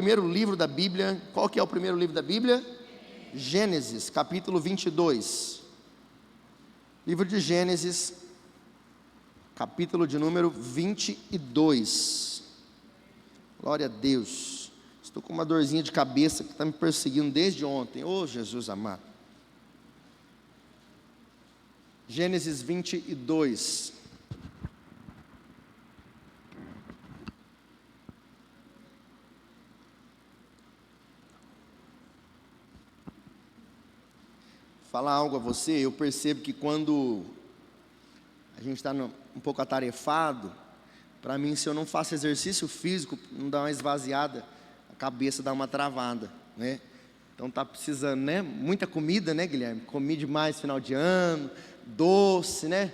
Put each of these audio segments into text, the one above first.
Primeiro livro da Bíblia. Qual que é o primeiro livro da Bíblia? Gênesis, capítulo 22. Livro de Gênesis, capítulo de número 22. Glória a Deus. Estou com uma dorzinha de cabeça que está me perseguindo desde ontem. Oh, Jesus amado. Gênesis 22. Falar algo a você, eu percebo que quando a gente está um pouco atarefado, para mim, se eu não faço exercício físico, não dá uma esvaziada, a cabeça dá uma travada, né? Então está precisando, né? Muita comida, né, Guilherme? Comi demais final de ano, doce, né?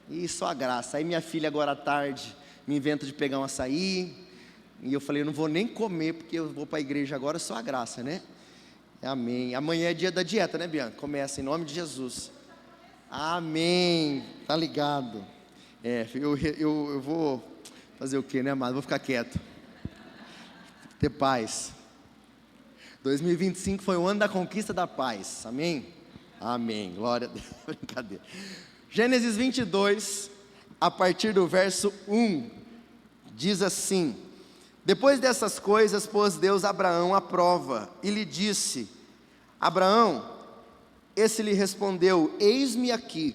E só a graça. Aí minha filha agora à tarde me inventa de pegar um açaí, e eu falei, eu não vou nem comer, porque eu vou para a igreja agora, só a graça, né? Amém. Amanhã é dia da dieta, né, Bianca? Começa em nome de Jesus. Amém. Tá ligado? Eu vou fazer o quê, né, amado? Vou ficar quieto. Ter paz. 2025 foi o ano da conquista da paz. Amém? Amém. Glória a Deus. Brincadeira. Gênesis 22, a partir do verso 1, diz assim: Depois dessas coisas, pôs Deus Abraão à prova e lhe disse: Abraão, esse lhe respondeu: Eis-me aqui.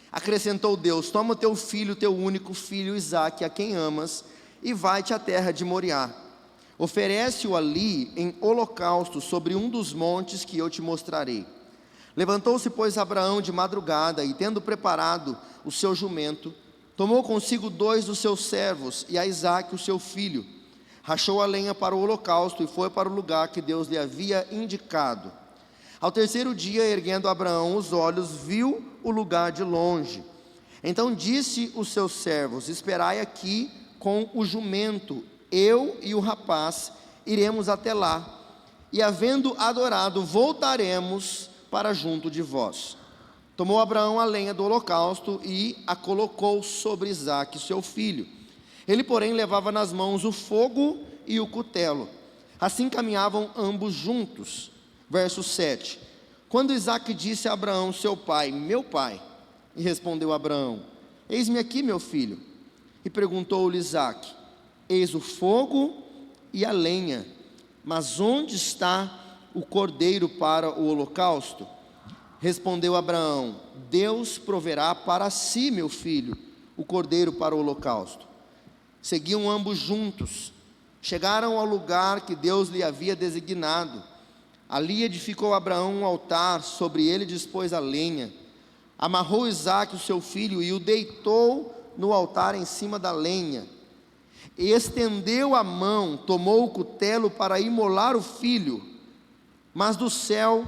Acrescentou Deus: Toma o teu filho, teu único filho Isaque, a quem amas, e vai-te à terra de Moriá. Oferece-o ali em holocausto sobre um dos montes que eu te mostrarei. Levantou-se, pois, Abraão de madrugada, e tendo preparado o seu jumento, tomou consigo 2 dos seus servos e a Isaque, o seu filho. Rachou a lenha para o holocausto e foi para o lugar que Deus lhe havia indicado. Ao terceiro dia, erguendo Abraão os olhos, viu o lugar de longe. Então disse os seus servos: Esperai aqui com o jumento, eu e o rapaz iremos até lá, e havendo adorado, voltaremos para junto de vós. Tomou Abraão a lenha do holocausto e a colocou sobre Isaque, seu filho. Ele, porém, levava nas mãos o fogo e o cutelo. Assim caminhavam ambos juntos. Verso 7. Quando Isaque disse a Abraão, seu pai: Meu pai. E respondeu Abraão: Eis-me aqui, meu filho. E perguntou-lhe Isaque: Eis o fogo e a lenha, mas onde está o cordeiro para o holocausto? Respondeu Abraão: Deus proverá para si, meu filho, o cordeiro para o holocausto. Seguiam ambos juntos. Chegaram ao lugar que Deus lhe havia designado. Ali edificou Abraão um altar, sobre ele dispôs a lenha. Amarrou Isaque, o seu filho, e o deitou no altar em cima da lenha. E estendeu a mão, tomou o cutelo para imolar o filho. Mas do céu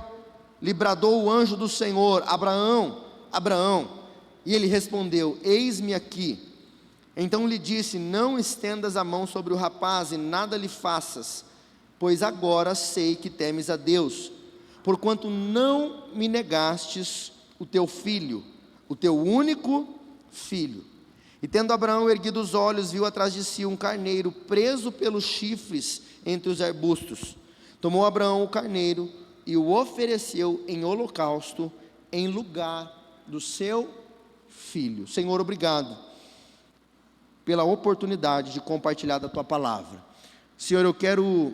lhe bradou o anjo do Senhor: Abraão, Abraão. E ele respondeu: Eis-me aqui. Então lhe disse: Não estendas a mão sobre o rapaz e nada lhe faças, pois agora sei que temes a Deus, porquanto não me negastes o teu filho, o teu único filho. E tendo Abraão erguido os olhos, viu atrás de si um carneiro preso pelos chifres entre os arbustos. Tomou Abraão o carneiro e o ofereceu em holocausto em lugar do seu filho. Senhor, obrigado pela oportunidade de compartilhar da tua palavra. Senhor, eu quero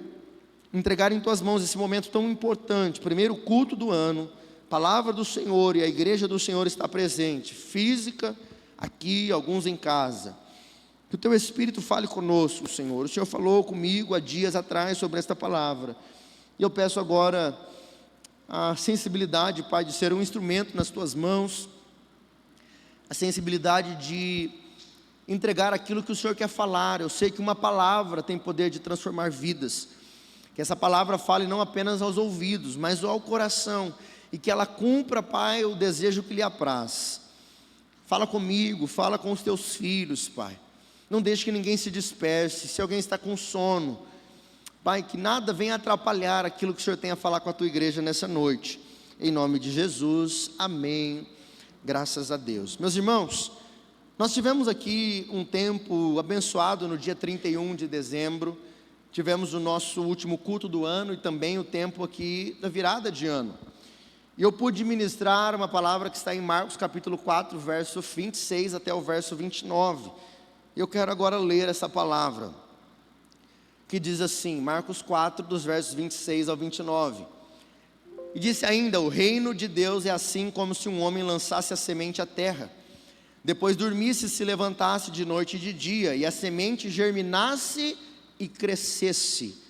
entregar em tuas mãos esse momento tão importante, primeiro culto do ano, palavra do Senhor, e a igreja do Senhor está presente, física, aqui, alguns em casa. Que o teu Espírito fale conosco, Senhor. O Senhor falou comigo há dias atrás sobre esta palavra, e eu peço agora a sensibilidade, Pai, de ser um instrumento nas tuas mãos, a sensibilidade de entregar aquilo que o Senhor quer falar. Eu sei que uma palavra tem poder de transformar vidas, que essa palavra fale não apenas aos ouvidos, mas ao coração, e que ela cumpra, Pai, o desejo que lhe apraz. Fala comigo, fala com os teus filhos, Pai. Não deixe que ninguém se disperse. Se alguém está com sono, Pai, que nada venha atrapalhar aquilo que o Senhor tem a falar com a tua igreja nessa noite. Em nome de Jesus, amém. Graças a Deus. Meus irmãos, nós tivemos aqui um tempo abençoado no dia 31 de dezembro. tivemos o nosso último culto do ano e também o tempo aqui da virada de ano. E eu pude ministrar uma palavra que está em Marcos capítulo 4, verso 26 até o verso 29. Eu quero agora ler essa palavra, que diz assim, Marcos 4, dos versos 26 ao 29. E disse ainda: o reino de Deus é assim como se um homem lançasse a semente à terra, depois dormisse e se levantasse de noite e de dia, e a semente germinasse e crescesse,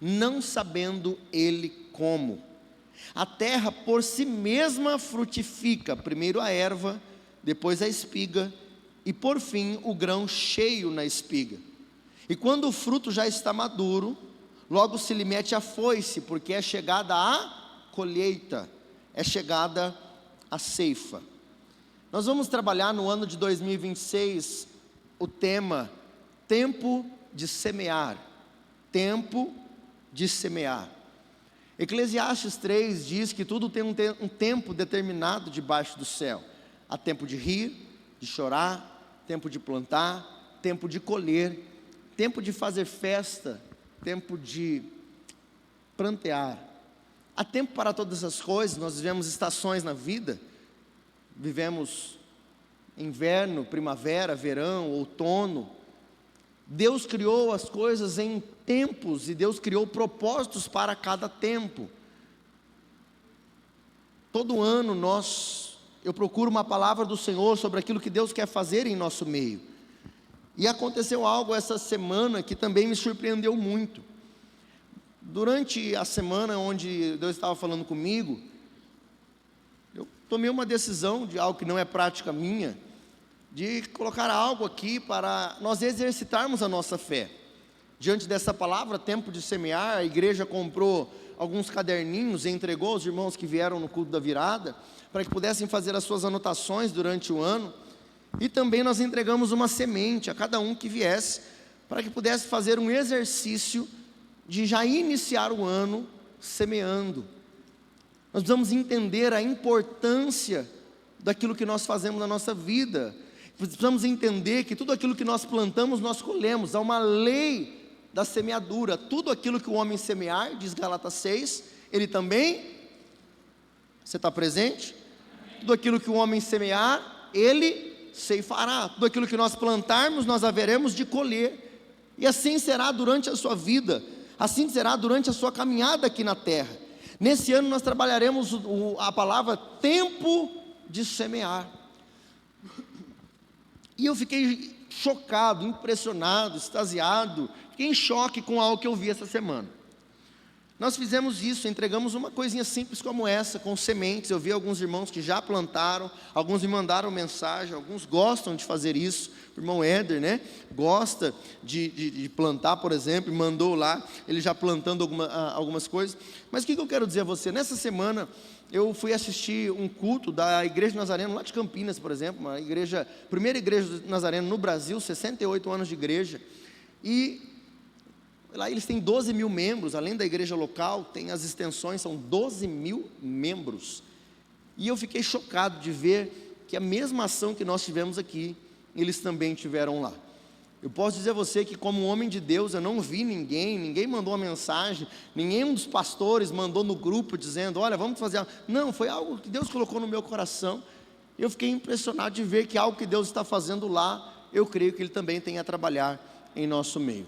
não sabendo ele como. A terra por si mesma frutifica, primeiro a erva, depois a espiga, e por fim o grão cheio na espiga. E quando o fruto já está maduro, logo se lhe mete a foice, porque é chegada a colheita, é chegada a ceifa. Nós vamos trabalhar no ano de 2026 o tema tempo de semear. Tempo de semear. Eclesiastes 3 diz que tudo tem um tempo determinado debaixo do céu. Há tempo de rir, de chorar, tempo de plantar, tempo de colher, tempo de fazer festa, tempo de prantear. Há tempo para todas as coisas. Nós vivemos estações na vida, vivemos inverno, primavera, verão, outono. Deus criou as coisas em tempos e Deus criou propósitos para cada tempo. Todo ano eu procuro uma palavra do Senhor sobre aquilo que Deus quer fazer em nosso meio. E aconteceu algo essa semana que também me surpreendeu muito. Durante a semana onde Deus estava falando comigo, eu tomei uma decisão de algo que não é prática minha, de colocar algo aqui para nós exercitarmos a nossa fé. Diante dessa palavra, tempo de semear, a igreja comprou alguns caderninhos e entregou aos irmãos que vieram no culto da virada, para que pudessem fazer as suas anotações durante o ano. E também nós entregamos uma semente a cada um que viesse, para que pudesse fazer um exercício de já iniciar o ano semeando. Nós precisamos entender a importância daquilo que nós fazemos na nossa vida. Precisamos entender que tudo aquilo que nós plantamos, nós colhemos. Há uma lei da semeadura. Tudo aquilo que o homem semear, diz Gálatas 6, ele também, você está presente? Tudo aquilo que o homem semear, ele ceifará. Tudo aquilo que nós plantarmos, nós haveremos de colher. E assim será durante a sua vida. Assim será durante a sua caminhada aqui na terra. Nesse ano nós trabalharemos a palavra tempo de semear. E eu fiquei chocado, impressionado, extasiado, fiquei em choque com algo que eu vi essa semana. Nós fizemos isso, entregamos uma coisinha simples como essa, com sementes. Eu vi alguns irmãos que já plantaram, alguns me mandaram mensagem, alguns gostam de fazer isso. O irmão Éder, né, gosta de plantar, por exemplo, mandou lá, ele já plantando algumas coisas. Mas o que eu quero dizer a você? Nessa semana, eu fui assistir um culto da Igreja Nazareno, lá de Campinas, por exemplo, primeira igreja Nazareno no Brasil, 68 anos de igreja. E lá eles têm 12 mil membros, além da igreja local, tem as extensões, são 12 mil membros. E eu fiquei chocado de ver que a mesma ação que nós tivemos aqui, eles também tiveram lá. Eu posso dizer a você que, como homem de Deus, eu não vi ninguém mandou uma mensagem, nenhum dos pastores mandou no grupo dizendo: olha, vamos fazer algo. Não, foi algo que Deus colocou no meu coração. Eu fiquei impressionado de ver que algo que Deus está fazendo lá, eu creio que Ele também tem a trabalhar em nosso meio.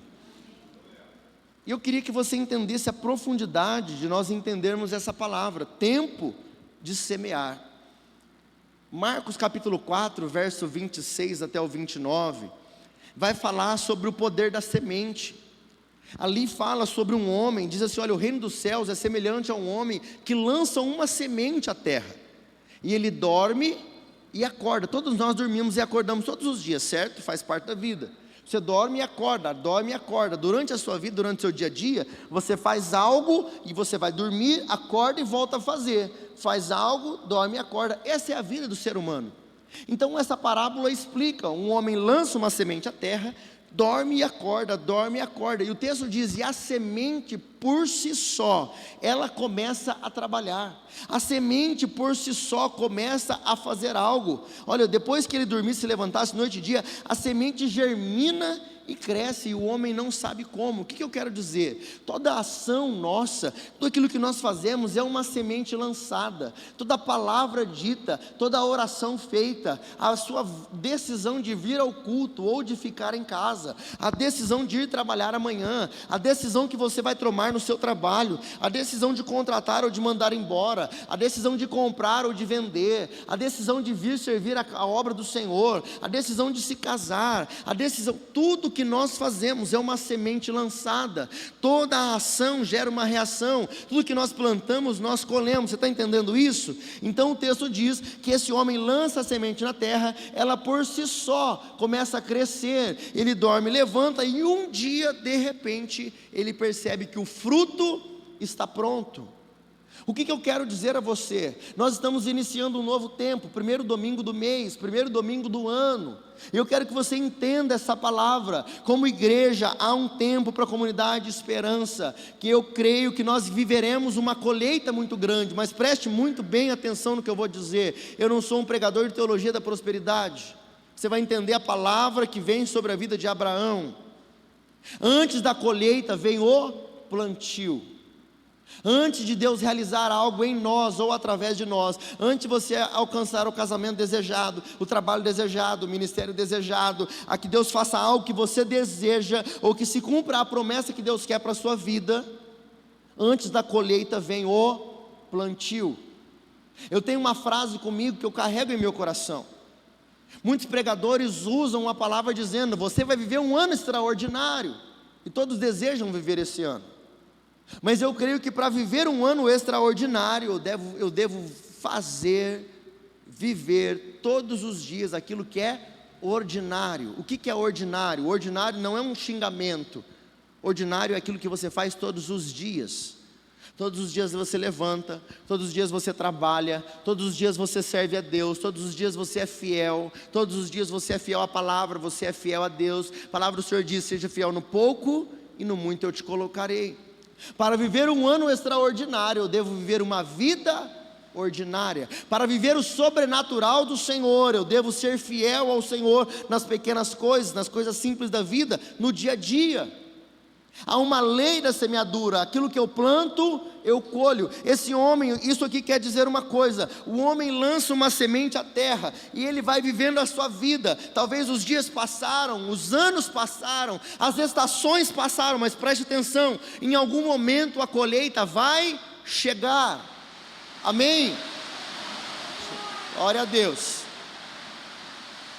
E eu queria que você entendesse a profundidade de nós entendermos essa palavra, tempo de semear. Marcos capítulo 4, verso 26 até o 29, vai falar sobre o poder da semente. Ali fala sobre um homem, diz assim: olha, o reino dos céus é semelhante a um homem que lança uma semente à terra, e ele dorme e acorda. Todos nós dormimos e acordamos todos os dias, certo? Faz parte da vida. Você dorme e acorda, dorme e acorda. Durante a sua vida, durante o seu dia a dia, você faz algo e você vai dormir, acorda e volta a fazer. Faz algo, dorme e acorda. Essa é a vida do ser humano. Então essa parábola explica: um homem lança uma semente à terra, dorme e acorda, dorme e acorda. E o texto diz: e a semente por si só, ela começa a trabalhar. A semente por si só começa a fazer algo. Olha, depois que ele dormisse e se levantasse noite e dia, a semente germina e cresce, e o homem não sabe como. O que eu quero dizer? Toda ação nossa, tudo aquilo que nós fazemos é uma semente lançada. Toda palavra dita, toda oração feita, a sua decisão de vir ao culto ou de ficar em casa, a decisão de ir trabalhar amanhã, a decisão que você vai tomar no seu trabalho, a decisão de contratar ou de mandar embora, a decisão de comprar ou de vender, a decisão de vir servir a obra do Senhor, a decisão de se casar, a decisão, tudo que nós fazemos é uma semente lançada. Toda a ação gera uma reação, tudo que nós plantamos nós colhemos. Você está entendendo isso? Então o texto diz que esse homem lança a semente na terra, ela por si só começa a crescer, ele dorme, levanta, e um dia de repente ele percebe que o fruto está pronto. O que eu quero dizer a você? Nós estamos iniciando um novo tempo, primeiro domingo do mês, primeiro domingo do ano. Eu quero que você entenda essa palavra. Como igreja, há um tempo para a comunidade Esperança, que eu creio que nós viveremos uma colheita muito grande, mas preste muito bem atenção no que eu vou dizer. Eu não sou um pregador de teologia da prosperidade. Você vai entender a palavra que vem sobre a vida de Abraão. Antes da colheita vem o plantio. Antes de Deus realizar algo em nós ou através de nós, antes de você alcançar o casamento desejado, o trabalho desejado, o ministério desejado, a que Deus faça algo que você deseja, ou que se cumpra a promessa que Deus quer para a sua vida, antes da colheita vem o plantio. Eu tenho uma frase comigo que eu carrego em meu coração. Muitos pregadores usam a palavra dizendo: você vai viver um ano extraordinário, e todos desejam viver esse ano. Mas eu creio que para viver um ano extraordinário, eu devo viver todos os dias aquilo que é ordinário. O que é ordinário? Ordinário não é um xingamento. Ordinário é aquilo que você faz todos os dias. Todos os dias você levanta, todos os dias você trabalha, todos os dias você serve a Deus, todos os dias você é fiel, todos os dias você é fiel à palavra, você é fiel a Deus. A palavra do Senhor diz: seja fiel no pouco e no muito eu te colocarei. Para viver um ano extraordinário, eu devo viver uma vida ordinária. Para viver o sobrenatural do Senhor, eu devo ser fiel ao Senhor nas pequenas coisas, nas coisas simples da vida, no dia a dia. Há uma lei da semeadura: aquilo que eu planto, eu colho. Esse homem, isso aqui quer dizer uma coisa: o homem lança uma semente à terra, e ele vai vivendo a sua vida. Talvez os dias passaram, os anos passaram, as estações passaram, mas preste atenção, em algum momento a colheita vai chegar. Amém? Glória a Deus.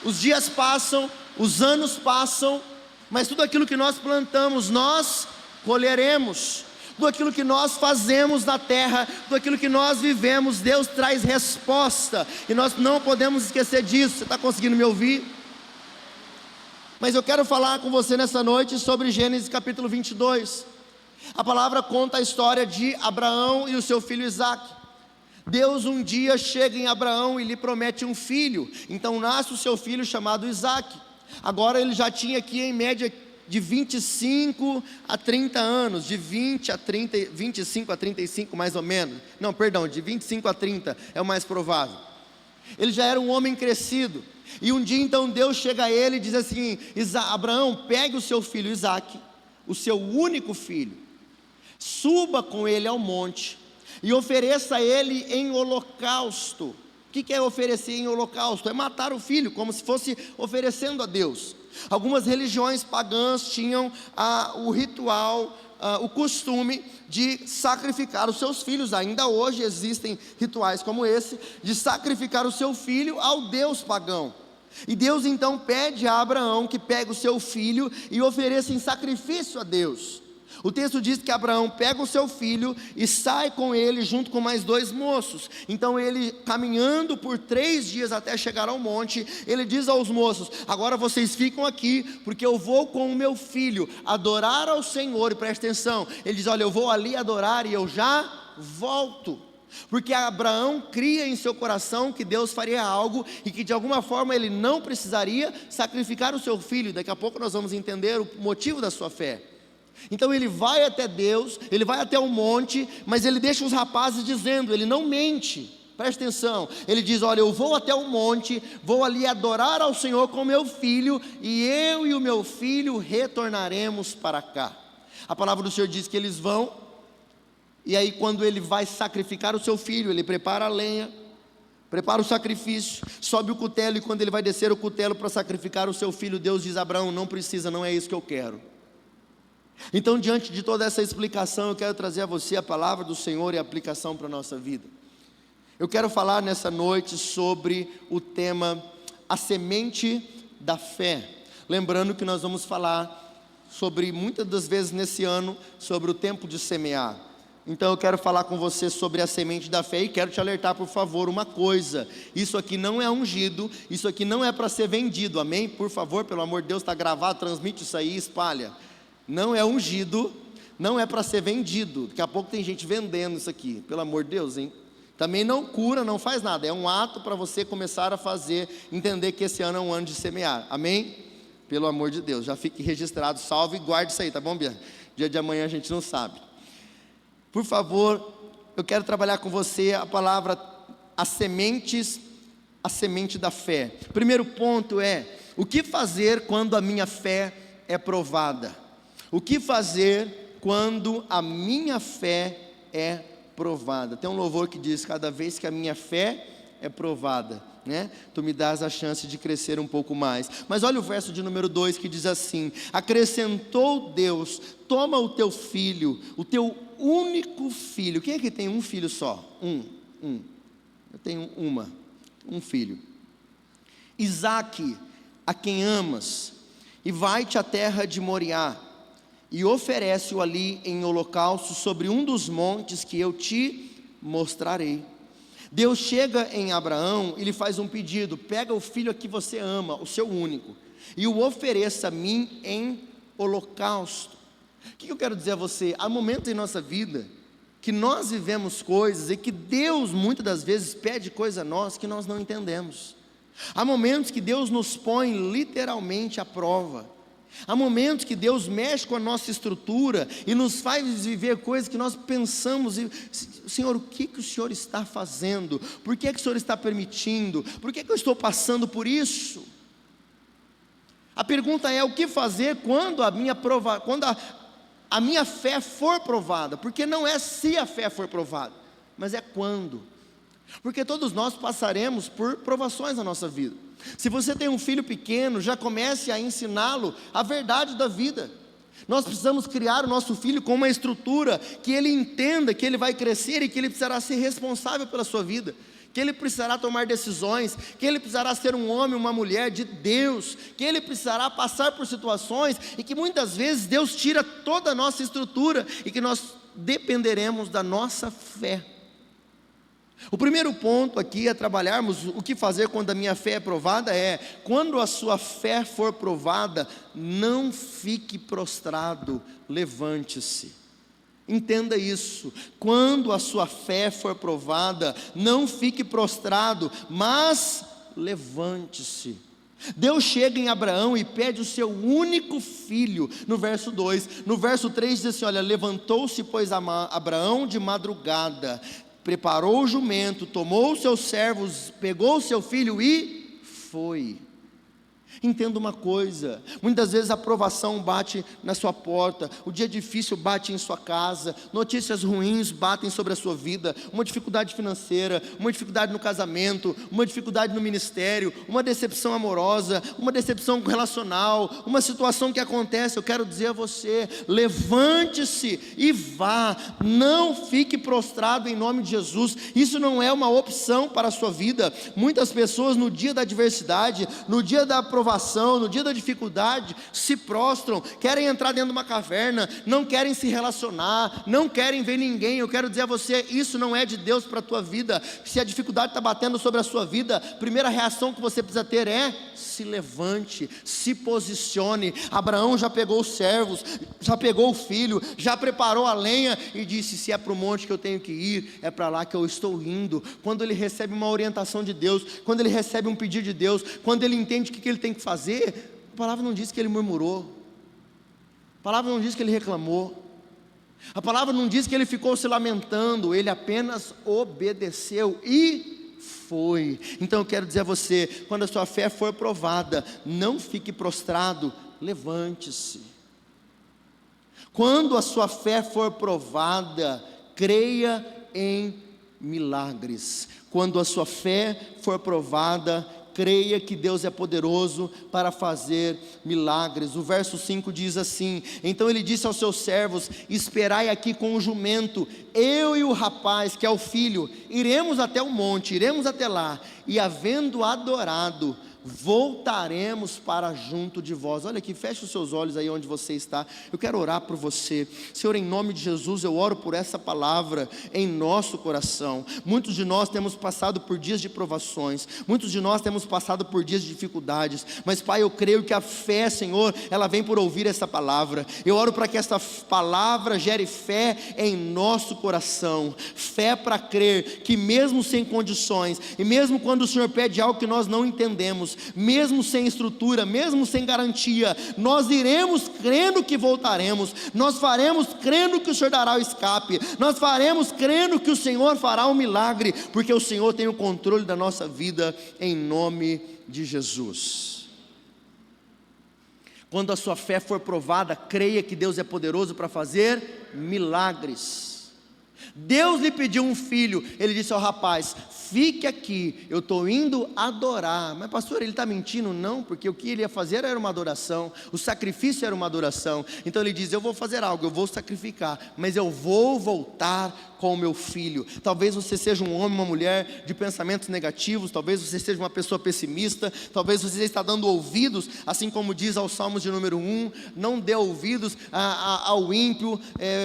Os dias passam, os anos passam, mas tudo aquilo que nós plantamos, nós colheremos. Tudo aquilo que nós fazemos na terra, tudo aquilo que nós vivemos, Deus traz resposta, e nós não podemos esquecer disso. Você está conseguindo me ouvir? Mas eu quero falar com você nessa noite sobre Gênesis capítulo 22. A palavra conta a história de Abraão e o seu filho Isaque. Deus um dia chega em Abraão e lhe promete um filho. Então nasce o seu filho chamado Isaque. Agora ele já tinha aqui em média de 25 a 30 anos, de 25 a 35 mais ou menos. Não, perdão, de 25 a 30 é o mais provável. Ele já era um homem crescido. E um dia então Deus chega a ele e diz assim: Abraão, pegue o seu filho Isaque, o seu único filho, suba com ele ao monte e ofereça a ele em holocausto. O que é oferecer em holocausto? É matar o filho, como se fosse oferecendo a Deus. Algumas religiões pagãs tinham o ritual, o costume de sacrificar os seus filhos. Ainda hoje existem rituais como esse, de sacrificar o seu filho ao Deus pagão. E Deus então pede a Abraão que pegue o seu filho e ofereça em sacrifício a Deus. O texto diz que Abraão pega o seu filho e sai com ele junto com mais 2 moços. Então ele, caminhando por 3 dias até chegar ao monte, ele diz aos moços: agora vocês ficam aqui, porque eu vou com o meu filho adorar ao Senhor. E preste atenção, ele diz: olha, eu vou ali adorar e eu já volto. Porque Abraão cria em seu coração que Deus faria algo, e que de alguma forma ele não precisaria sacrificar o seu filho. Daqui a pouco nós vamos entender o motivo da sua fé. Então ele vai até Deus, ele vai até o monte, mas ele deixa os rapazes dizendo, ele não mente. preste atenção, ele diz: olha, eu vou até o monte, vou ali adorar ao Senhor com meu filho, e eu e o meu filho retornaremos para cá. A palavra do Senhor diz que eles vão, e aí quando ele vai sacrificar o seu filho, ele prepara a lenha, prepara o sacrifício, sobe o cutelo, e quando ele vai descer o cutelo para sacrificar o seu filho, Deus diz: Abraão, não precisa, não é isso que eu quero. Então, diante de toda essa explicação, eu quero trazer a você a palavra do Senhor e a aplicação para a nossa vida. Eu quero falar nessa noite sobre o tema, a semente da fé. Lembrando que nós vamos falar sobre, muitas das vezes nesse ano, sobre o tempo de semear. Então eu quero falar com você sobre a semente da fé, e quero te alertar, por favor, uma coisa: isso aqui não é ungido, isso aqui não é para ser vendido, amém? Por favor, pelo amor de Deus, está gravado, transmite isso aí, espalha. Não é ungido, não é para ser vendido. Daqui a pouco tem gente vendendo isso aqui, pelo amor de Deus, hein? Também não cura, não faz nada, é um ato para você começar a fazer, entender que esse ano é um ano de semear, amém? Pelo amor de Deus, já fique registrado, salve e guarde isso aí, tá bom, Bia? Dia de amanhã a gente não sabe. Por favor, eu quero trabalhar com você a palavra, as sementes, a semente da fé. Primeiro ponto é: o que fazer quando a minha fé é provada? O que fazer quando a minha fé é provada? Tem um louvor que diz: cada vez que a minha fé é provada, né? Tu me dás a chance de crescer um pouco mais. Mas olha o verso de número 2 que diz assim: acrescentou Deus, toma o teu filho, o teu único filho. Quem é que tem um filho só? Eu tenho um filho. Isaque, a quem amas, e vai-te à terra de Moriá, e oferece-o ali em holocausto sobre um dos montes que eu te mostrarei. Deus chega em Abraão e lhe faz um pedido: pega o filho a que você ama, o seu único, e o ofereça a mim em holocausto. O que eu quero dizer a você? Há momentos em nossa vida que nós vivemos coisas, e que Deus muitas das vezes pede coisa a nós que nós não entendemos. Há momentos que Deus nos põe literalmente à prova. Há momentos que Deus mexe com a nossa estrutura e nos faz viver coisas que nós pensamos: Senhor, o que o Senhor está fazendo? Por que o Senhor está permitindo? Por que eu estou passando por isso? A pergunta é: o que fazer quando a minha fé for provada? Porque não é se a fé for provada, mas é quando. Porque todos nós passaremos por provações na nossa vida. Se você tem um filho pequeno, já comece a ensiná-lo a verdade da vida. Nós precisamos criar o nosso filho com uma estrutura que ele entenda que ele vai crescer e que ele precisará ser responsável pela sua vida, que ele precisará tomar decisões, que ele precisará ser um homem, uma mulher de Deus, que ele precisará passar por situações e que muitas vezes Deus tira toda a nossa estrutura e que nós dependeremos da nossa fé. O primeiro ponto aqui a trabalharmos, o que fazer quando a minha fé é provada, é: quando a sua fé for provada, não fique prostrado, levante-se. Entenda isso: quando a sua fé for provada, não fique prostrado, mas levante-se. Deus chega em Abraão e pede o seu único filho, no verso 2, no verso 3 diz assim: olha, levantou-se pois Abraão de madrugada, preparou o jumento, tomou os seus servos, pegou o seu filho e foi. Entenda uma coisa: muitas vezes a provação bate na sua porta, o dia difícil bate em sua casa, notícias ruins batem sobre a sua vida, uma dificuldade financeira, uma dificuldade no casamento, uma dificuldade no ministério, uma decepção amorosa, uma decepção relacional, uma situação que acontece. Eu quero dizer a você: levante-se e vá, não fique prostrado em nome de Jesus. Isso não é uma opção para a sua vida. Muitas pessoas no dia da adversidade, no dia da aprovação, no dia da dificuldade, se prostram, querem entrar dentro de uma caverna, não querem se relacionar, não querem ver ninguém. Eu quero dizer a você: isso não é de Deus para a tua vida. Se a dificuldade está batendo sobre a sua vida, a primeira reação que você precisa ter é: se levante, se posicione. Abraão já pegou os servos, já pegou o filho, já preparou a lenha e disse: se é para o monte que eu tenho que ir, é para lá que eu estou indo. Quando ele recebe uma orientação de Deus, quando ele recebe um pedido de Deus, quando ele entende o que ele tem que fazer, a palavra não diz que ele murmurou, a palavra não diz que ele reclamou, a palavra não diz que ele ficou se lamentando, ele apenas obedeceu e foi. Então eu quero dizer a você, quando a sua fé for provada, não fique prostrado, levante-se. Quando a sua fé for provada, creia em milagres. Quando a sua fé for provada, creia que Deus é poderoso para fazer milagres. O verso 5 diz assim: então ele disse aos seus servos: esperai aqui com o jumento, eu e o rapaz, que é o filho, iremos até o monte, iremos até lá, e havendo adorado, voltaremos para junto de vós. Olha aqui, feche os seus olhos aí onde você está. Eu quero orar por você. Senhor, em nome de Jesus, eu oro por essa palavra em nosso coração. Muitos de nós temos passado por dias de provações, muitos de nós temos passado por dias de dificuldades, mas Pai, eu creio que a fé, Senhor, ela vem por ouvir essa palavra. Eu oro para que essa palavra gere fé em nosso coração, fé para crer que mesmo sem condições, e mesmo quando o Senhor pede algo que nós não entendemos, mesmo sem estrutura, mesmo sem garantia, nós iremos crendo que voltaremos, nós faremos crendo que o Senhor dará o escape, nós faremos crendo que o Senhor fará um milagre, porque o Senhor tem o controle da nossa vida, em nome de Jesus. Quando a sua fé for provada, creia que Deus é poderoso para fazer milagres. Deus lhe pediu um filho, ele disse ao rapaz: fique aqui, eu estou indo adorar. Mas pastor, ele está mentindo? Não, porque o que ele ia fazer era uma adoração, o sacrifício era uma adoração. Então ele diz: eu vou fazer algo, eu vou sacrificar, mas eu vou voltar com o meu filho. Talvez você seja um homem, uma mulher de pensamentos negativos, talvez você seja uma pessoa pessimista, talvez você está dando ouvidos, assim como diz aos Salmos de número 1, não dê ouvidos ao ímpio.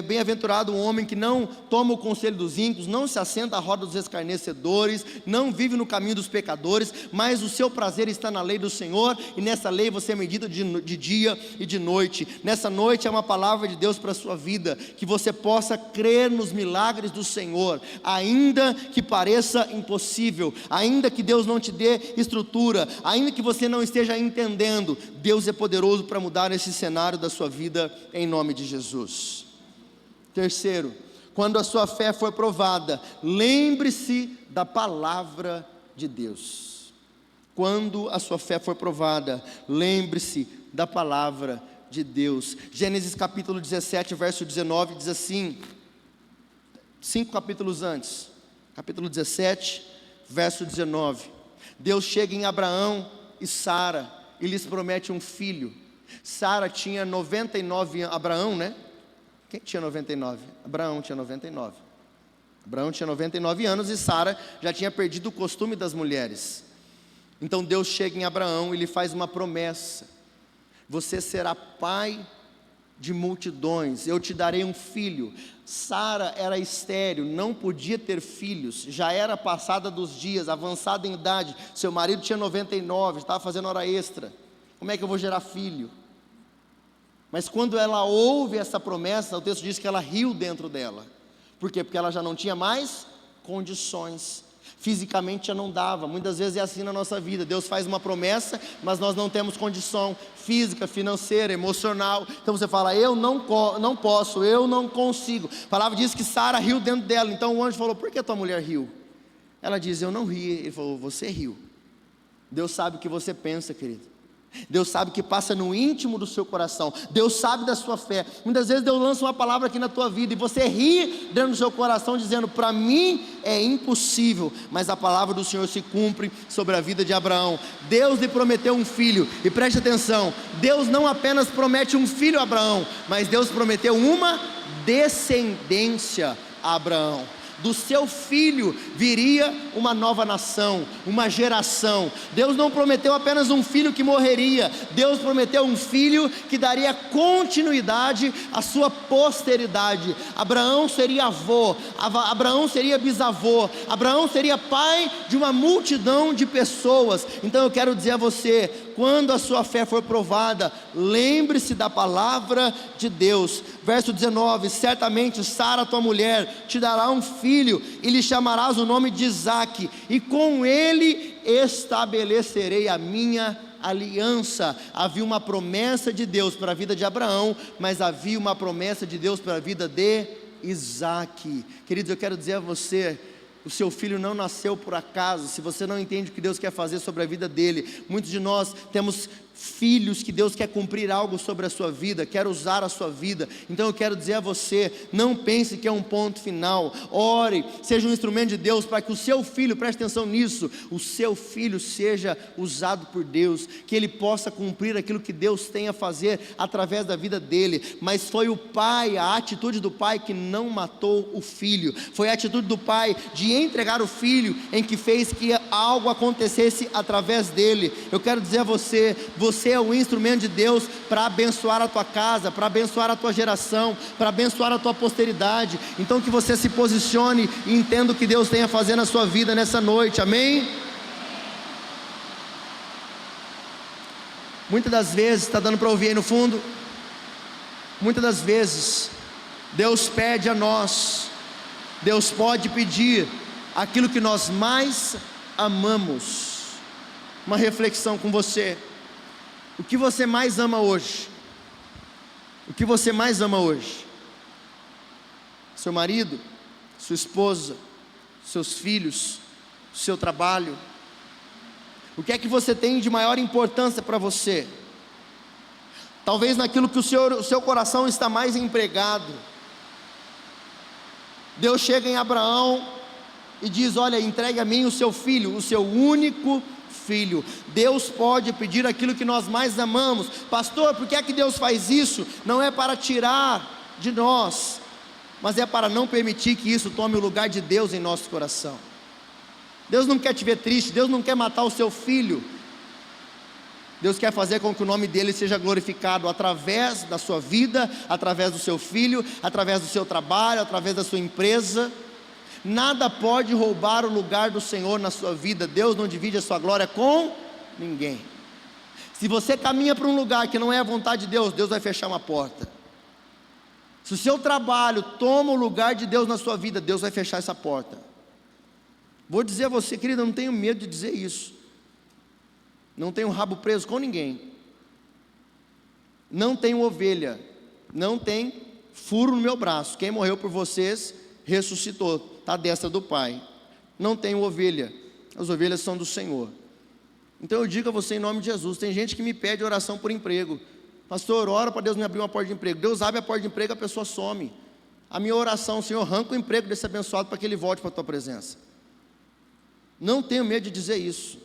Bem-aventurado o homem que não toma o conselho dos ímpios, não se assenta à roda dos escarnecedores, não vive no caminho dos pecadores, mas o seu prazer está na lei do Senhor, e nessa lei você é medida de dia e de noite. Nessa noite é uma palavra de Deus para a sua vida, que você possa crer nos milagres do Senhor, ainda que pareça impossível, ainda que Deus não te dê estrutura, ainda que você não esteja entendendo, Deus é poderoso para mudar esse cenário da sua vida, em nome de Jesus. Terceiro, quando a sua fé for provada, lembre-se da palavra de Deus. Quando a sua fé for provada, lembre-se da palavra de Deus. Gênesis capítulo 17, verso 19 diz assim, 5 capítulos antes, capítulo 17, verso 19, Deus chega em Abraão e Sara, e lhes promete um filho. Sara tinha 99 anos, Abraão, né? Quem tinha 99? Abraão tinha 99. Abraão tinha 99 anos e Sara já tinha perdido o costume das mulheres. Então Deus chega em Abraão e lhe faz uma promessa: você será pai de multidões, eu te darei um filho. Sara era estéril, não podia ter filhos, já era passada dos dias, avançada em idade, seu marido tinha 99, estava fazendo hora extra. Como é que eu vou gerar filho? Mas quando ela ouve essa promessa, o texto diz que ela riu dentro dela. Por quê? Porque ela já não tinha mais condições, fisicamente já não dava. Muitas vezes é assim na nossa vida, Deus faz uma promessa, mas nós não temos condição física, financeira, emocional. Então você fala: eu não posso, eu não consigo. A palavra diz que Sara riu dentro dela. Então o anjo falou: por que tua mulher riu? Ela diz: eu não ri. Ele falou: você riu. Deus sabe o que você pensa, querido. Deus sabe o que passa no íntimo do seu coração. Deus sabe da sua fé. Muitas vezes Deus lança uma palavra aqui na tua vida e você ri dentro do seu coração dizendo: para mim é impossível. Mas a palavra do Senhor se cumpre sobre a vida de Abraão. Deus lhe prometeu um filho. E preste atenção, Deus não apenas promete um filho a Abraão, mas Deus prometeu uma descendência a Abraão. Do seu filho viria uma nova nação, uma geração. Deus não prometeu apenas um filho que morreria, Deus prometeu um filho que daria continuidade à sua posteridade. Abraão seria avô, Abraão seria bisavô, Abraão seria pai de uma multidão de pessoas. Então eu quero dizer a você: quando a sua fé for provada, lembre-se da palavra de Deus. Verso 19: certamente Sara, tua mulher, te dará um filho, e lhe chamarás o nome de Isaque, e com ele estabelecerei a minha aliança. Havia uma promessa de Deus para a vida de Abraão, mas havia uma promessa de Deus para a vida de Isaque. Queridos, eu quero dizer a você, O seu filho não nasceu por acaso. Se você não entende o que Deus quer fazer sobre a vida dele, muitos de nós temos filhos que Deus quer cumprir algo sobre a sua vida, quer usar a sua vida. Então eu quero dizer a você, não pense que é um ponto final. Ore, seja um instrumento de Deus para que o seu filho, preste atenção nisso, o seu filho seja usado por Deus, que ele possa cumprir aquilo que Deus tem a fazer através da vida dele. Mas foi o pai, a atitude do pai que não matou o filho, foi a atitude do pai de entregar o filho em que fez que algo acontecesse através dele. Eu quero dizer a você, você é o instrumento de Deus para abençoar a tua casa, para abençoar a tua geração, para abençoar a tua posteridade. Então que você se posicione e entenda o que Deus tem a fazer na sua vida nessa noite, amém? Muitas das vezes, está dando para ouvir aí no fundo? Muitas das vezes, Deus pede a nós, Deus pode pedir aquilo que nós mais amamos. Uma reflexão com você. O que você mais ama hoje? O que você mais ama hoje? Seu marido, sua esposa, seus filhos, seu trabalho? O que é que você tem de maior importância para você? Talvez naquilo que o seu coração está mais empregado. Deus chega em Abraão e diz: olha, entregue a mim o seu filho, o seu único filho. Deus pode pedir aquilo que nós mais amamos. Pastor, por que é que Deus faz isso? Não é para tirar de nós, mas é para não permitir que isso tome o lugar de Deus em nosso coração. Deus não quer te ver triste, Deus não quer matar o seu filho. Deus quer fazer com que o nome dele seja glorificado através da sua vida, através do seu filho, através do seu trabalho, através da sua empresa. Nada pode roubar o lugar do Senhor na sua vida. Deus não divide a sua glória com ninguém. Se você caminha para um lugar que não é a vontade de Deus, Deus vai fechar uma porta. Se o seu trabalho toma o lugar de Deus na sua vida, Deus vai fechar essa porta. Vou dizer a você, querida, eu não tenho medo de dizer isso. Não tenho rabo preso com ninguém. Não tenho ovelha. Não tem furo no meu braço. Quem morreu por vocês ressuscitou, está à destra do Pai. Não tenho ovelha. As ovelhas são do Senhor. Então eu digo a você em nome de Jesus, tem gente que me pede oração por emprego. Pastor, ora para Deus me abrir uma porta de emprego. Deus abre a porta de emprego, a pessoa some. A minha oração: Senhor, arranca o emprego desse abençoado para que ele volte para a tua presença. Não tenho medo de dizer isso.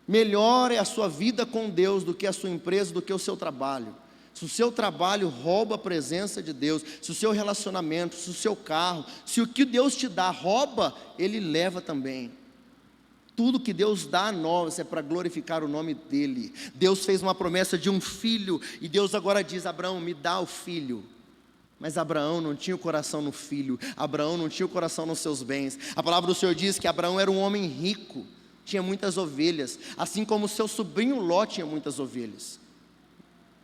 Melhor é a sua vida com Deus do que a sua empresa, do que o seu trabalho. Se o seu trabalho rouba a presença de Deus, se o seu relacionamento, se o seu carro, se o que Deus te dá rouba, Ele leva também. Tudo que Deus dá a nós é para glorificar o nome dEle. Deus fez uma promessa de um filho, e Deus agora diz: Abraão, me dá o filho. Mas Abraão não tinha o coração no filho, Abraão não tinha o coração nos seus bens. A palavra do Senhor diz que Abraão era um homem rico, tinha muitas ovelhas, assim como seu sobrinho Ló tinha muitas ovelhas,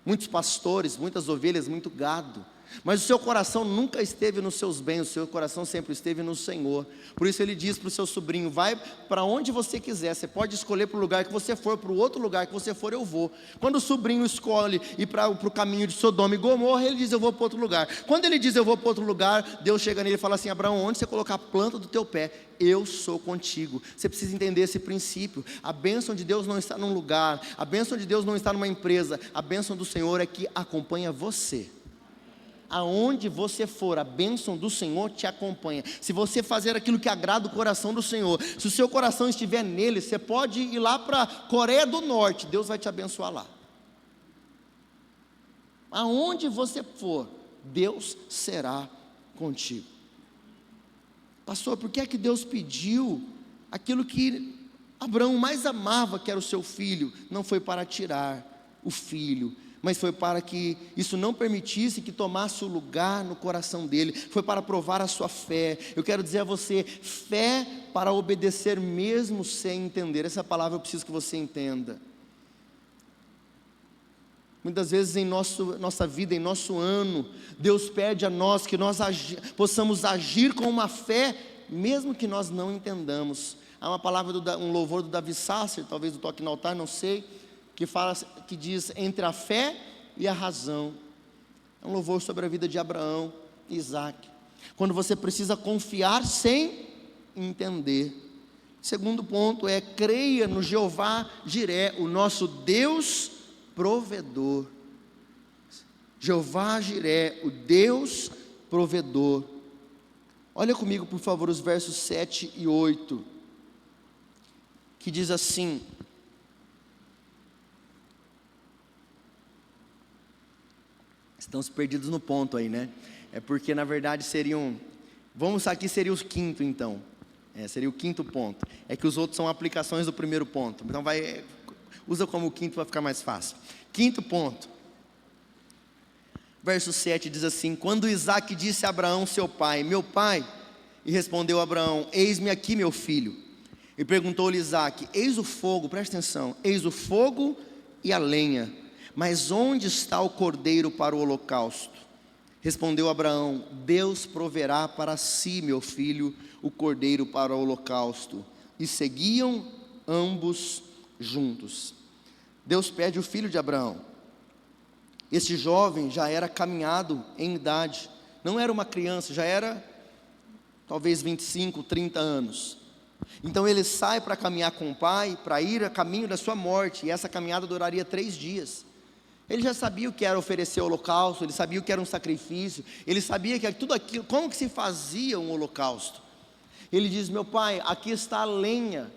muitos pastores, muitas ovelhas, muito gado. Mas o seu coração nunca esteve nos seus bens, o seu coração sempre esteve no Senhor. Por isso ele diz para o seu sobrinho: vai para onde você quiser, você pode escolher para o lugar que você for, para o outro lugar que você for eu vou. Quando o sobrinho escolhe ir para o caminho de Sodoma e Gomorra, ele diz: eu vou para outro lugar. Quando ele diz eu vou para outro lugar, Deus chega nele e fala assim: Abraão, onde você colocar a planta do teu pé, eu sou contigo. Você precisa entender esse princípio. A bênção de Deus não está num lugar, a bênção de Deus não está numa empresa, a bênção do Senhor é que acompanha você. Aonde você for, a bênção do Senhor te acompanha. Se você fazer aquilo que agrada o coração do Senhor, se o seu coração estiver nele, você pode ir lá para a Coreia do Norte, Deus vai te abençoar lá. Aonde você for, Deus será contigo. Pastor, por que é que Deus pediu aquilo que Abraão mais amava, que era o seu filho? Não foi para tirar o filho, mas foi para que isso não permitisse que tomasse o lugar no coração dele, foi para provar a sua fé. Eu quero dizer a você, fé para obedecer mesmo sem entender. Essa palavra eu preciso que você entenda. Muitas vezes em nossa vida, em nosso ano, Deus pede a nós que nós possamos agir com uma fé, mesmo que nós não entendamos. Há uma palavra, um louvor do Davi Sasser, talvez do Toque no Altar, não sei, que diz: entre a fé e a razão. É um louvor sobre a vida de Abraão e Isaac. Quando você precisa confiar sem entender. Segundo ponto é: creia no Jeová Jiré, o nosso Deus provedor. Jeová Jiré, o Deus provedor. Olha comigo, por favor, os versos 7 e 8, que diz assim: estamos perdidos no ponto aí, né? É porque na verdade seriam, vamos aqui, seria os quinto então. Seria o quinto ponto. É que os outros são aplicações do primeiro ponto. Então usa como o quinto para ficar mais fácil. Quinto ponto. Verso 7 diz assim: quando Isaque disse a Abraão seu pai: meu pai, e respondeu Abraão: eis-me aqui, meu filho. E perguntou-lhe Isaque: eis o fogo, presta atenção, eis o fogo e a lenha, mas onde está o cordeiro para o holocausto? Respondeu Abraão: Deus proverá para si, meu filho, o cordeiro para o holocausto. E seguiam ambos juntos. Deus pede o filho de Abraão. Este jovem já era caminhado em idade, não era uma criança, já era talvez 25, 30 anos. Então ele sai para caminhar com o pai, para ir a caminho da sua morte, e essa caminhada duraria 3 dias. Ele já sabia o que era oferecer o holocausto, ele sabia o que era um sacrifício, ele sabia que tudo aquilo, como que se fazia um holocausto. Ele diz: meu pai, aqui está a lenha,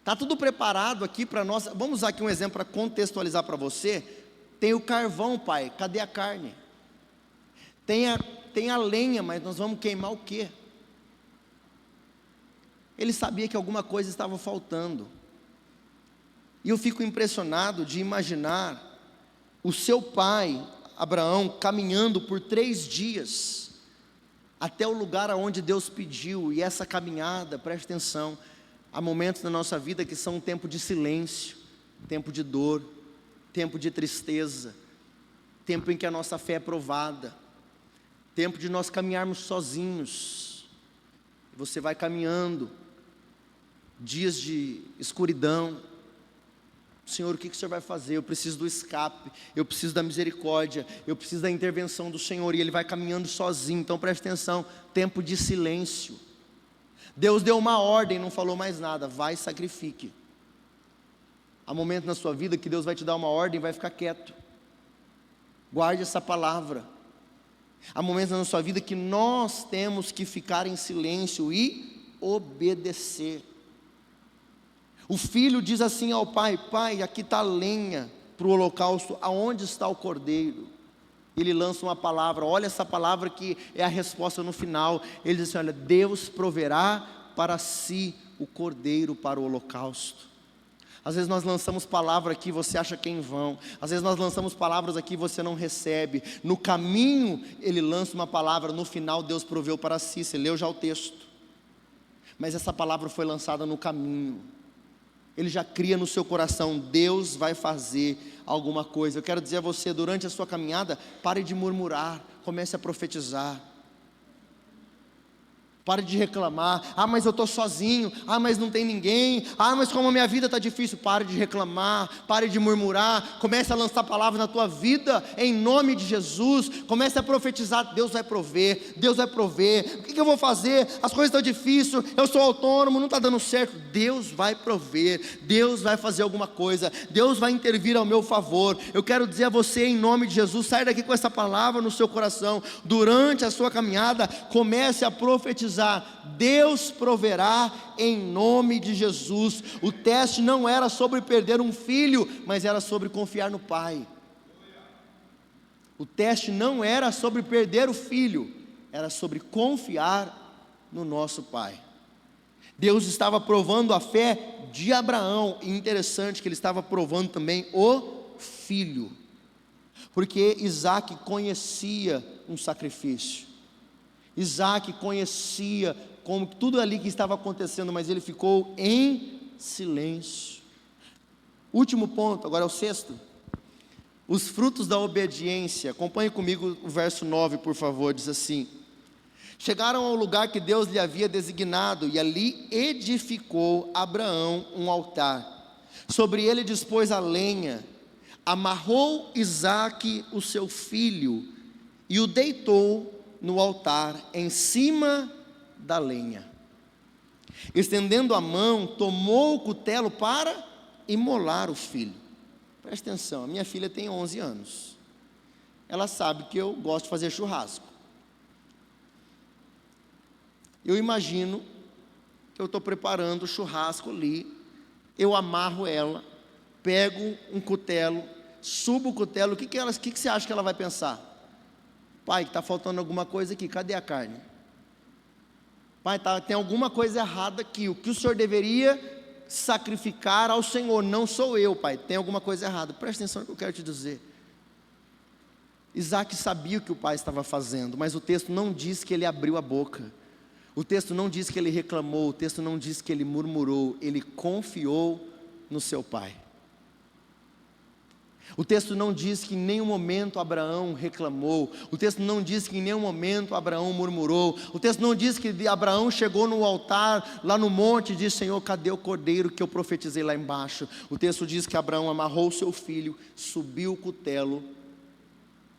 está tudo preparado aqui para nós. Vamos usar aqui um exemplo para contextualizar para você. Tem o carvão, pai, cadê a carne? Tem a lenha, mas nós vamos queimar o quê? Ele sabia que alguma coisa estava faltando. E eu fico impressionado de imaginar o seu pai, Abraão, caminhando por 3 dias, até o lugar aonde Deus pediu. E essa caminhada, preste atenção, há momentos na nossa vida que são um tempo de silêncio, tempo de dor, tempo de tristeza, tempo em que a nossa fé é provada, tempo de nós caminharmos sozinhos. Você vai caminhando, dias de escuridão. Senhor, o que o Senhor vai fazer? Eu preciso do escape, eu preciso da misericórdia, eu preciso da intervenção do Senhor. E ele vai caminhando sozinho. Então preste atenção, tempo de silêncio. Deus deu uma ordem, não falou mais nada: vai, sacrifique. Há momentos na sua vida que Deus vai te dar uma ordem e vai ficar quieto. Guarde essa palavra. Há momentos na sua vida que nós temos que ficar em silêncio e obedecer. O filho diz assim ao pai: pai, aqui está a lenha para o holocausto, aonde está o cordeiro? Ele lança uma palavra, olha essa palavra que é a resposta no final. Ele diz assim: olha, Deus proverá para si o cordeiro para o holocausto. Às vezes nós lançamos palavra aqui, você acha que é em vão. Às vezes nós lançamos palavras aqui, você não recebe. No caminho ele lança uma palavra, no final Deus proveu para si. Você leu já o texto, mas essa palavra foi lançada no caminho. Ele já cria no seu coração: Deus vai fazer alguma coisa. Eu quero dizer a você, durante a sua caminhada, pare de murmurar, comece a profetizar. Pare de reclamar: ah, mas eu estou sozinho, ah, mas não tem ninguém, ah, mas como a minha vida está difícil. Pare de reclamar, pare de murmurar, comece a lançar palavras na tua vida, em nome de Jesus. Comece a profetizar: Deus vai prover, Deus vai prover. O que eu vou fazer? As coisas estão difíceis, eu sou autônomo, não está dando certo. Deus vai prover, Deus vai fazer alguma coisa, Deus vai intervir ao meu favor. Eu quero dizer a você, em nome de Jesus, saia daqui com essa palavra no seu coração. Durante a sua caminhada, comece a profetizar: Deus proverá em nome de Jesus. O teste não era sobre perder um filho, mas era sobre confiar no pai. O teste não era sobre perder o filho, era sobre confiar no nosso pai. Deus estava provando a fé de Abraão, e interessante que ele estava provando também o filho, porque Isaque conhecia um sacrifício. Isaque conhecia como tudo ali que estava acontecendo, mas ele ficou em silêncio. Último ponto, agora é o sexto. Os frutos da obediência. Acompanhe comigo o verso 9, por favor. Diz assim: chegaram ao lugar que Deus lhe havia designado, e ali edificou Abraão um altar. Sobre ele dispôs a lenha, amarrou Isaque, o seu filho, e o deitou no altar, em cima da lenha. Estendendo a mão, tomou o cutelo para imolar o filho. Presta atenção, a minha filha tem 11 anos. Ela sabe que eu gosto de fazer churrasco. Eu imagino que eu estou preparando o churrasco ali, eu amarro ela, pego um cutelo, subo o cutelo, o que você acha que ela vai pensar? Pai, está faltando alguma coisa aqui, cadê a carne? Pai, tem alguma coisa errada aqui, o que o Senhor deveria sacrificar ao Senhor, não sou eu, pai, tem alguma coisa errada. Presta atenção no que eu quero te dizer. Isaac sabia o que o pai estava fazendo, mas o texto não diz que ele abriu a boca, o texto não diz que ele reclamou, o texto não diz que ele murmurou, ele confiou no seu pai. O texto não diz que em nenhum momento Abraão reclamou, o texto não diz que em nenhum momento Abraão murmurou, o texto não diz que Abraão chegou no altar, lá no monte, e disse: Senhor, cadê o cordeiro que eu profetizei lá embaixo? O texto diz que Abraão amarrou o seu filho, subiu o cutelo,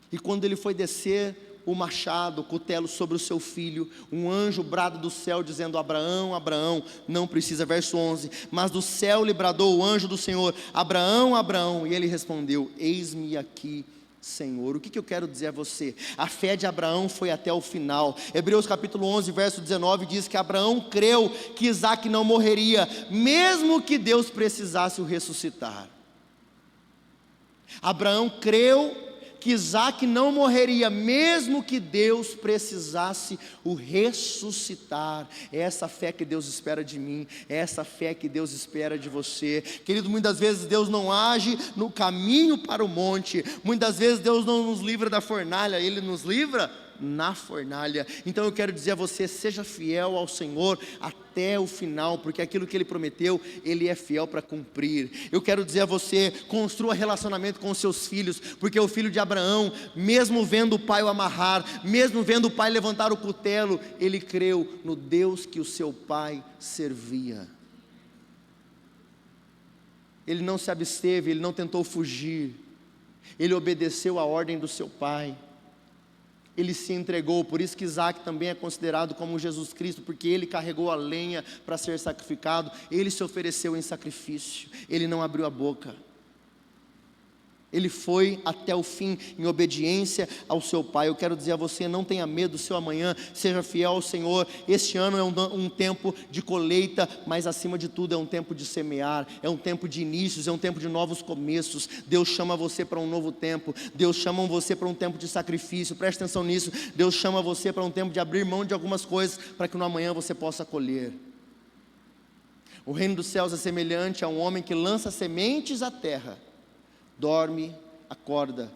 e quando ele foi descer o machado, o cutelo sobre o seu filho, um anjo brada do céu dizendo: Abraão, Abraão, não precisa, verso 11, mas do céu lhe bradou o anjo do Senhor: Abraão, Abraão, e ele respondeu: eis-me aqui, Senhor. O que eu quero dizer a você? A fé de Abraão foi até o final. Hebreus capítulo 11, verso 19 diz que Abraão creu que Isaac não morreria, mesmo que Deus precisasse o ressuscitar. Abraão creu que Isaac não morreria, mesmo que Deus precisasse o ressuscitar. É essa fé que Deus espera de mim, é essa fé que Deus espera de você. Querido, muitas vezes Deus não age no caminho para o monte, muitas vezes Deus não nos livra da fornalha, Ele nos livra na fornalha. Então eu quero dizer a você: seja fiel ao Senhor até o final, porque aquilo que Ele prometeu, Ele é fiel para cumprir. Eu quero dizer a você: construa relacionamento com os seus filhos, porque o filho de Abraão, mesmo vendo o pai o amarrar, mesmo vendo o pai levantar o cutelo, ele creu no Deus que o seu pai servia. Ele não se absteve, ele não tentou fugir, ele obedeceu a ordem do seu pai. Ele se entregou. Por isso que Isaac também é considerado como Jesus Cristo, porque ele carregou a lenha para ser sacrificado, ele se ofereceu em sacrifício, ele não abriu a boca, ele foi até o fim em obediência ao seu pai. Eu quero dizer a você: não tenha medo do seu amanhã, seja fiel ao Senhor. Este ano é um tempo de colheita, mas acima de tudo é um tempo de semear, é um tempo de inícios, é um tempo de novos começos. Deus chama você para um novo tempo, Deus chama você para um tempo de sacrifício. Preste atenção nisso. Deus chama você para um tempo de abrir mão de algumas coisas, para que no amanhã você possa colher. O reino dos céus é semelhante a um homem que lança sementes à terra. Dorme, acorda,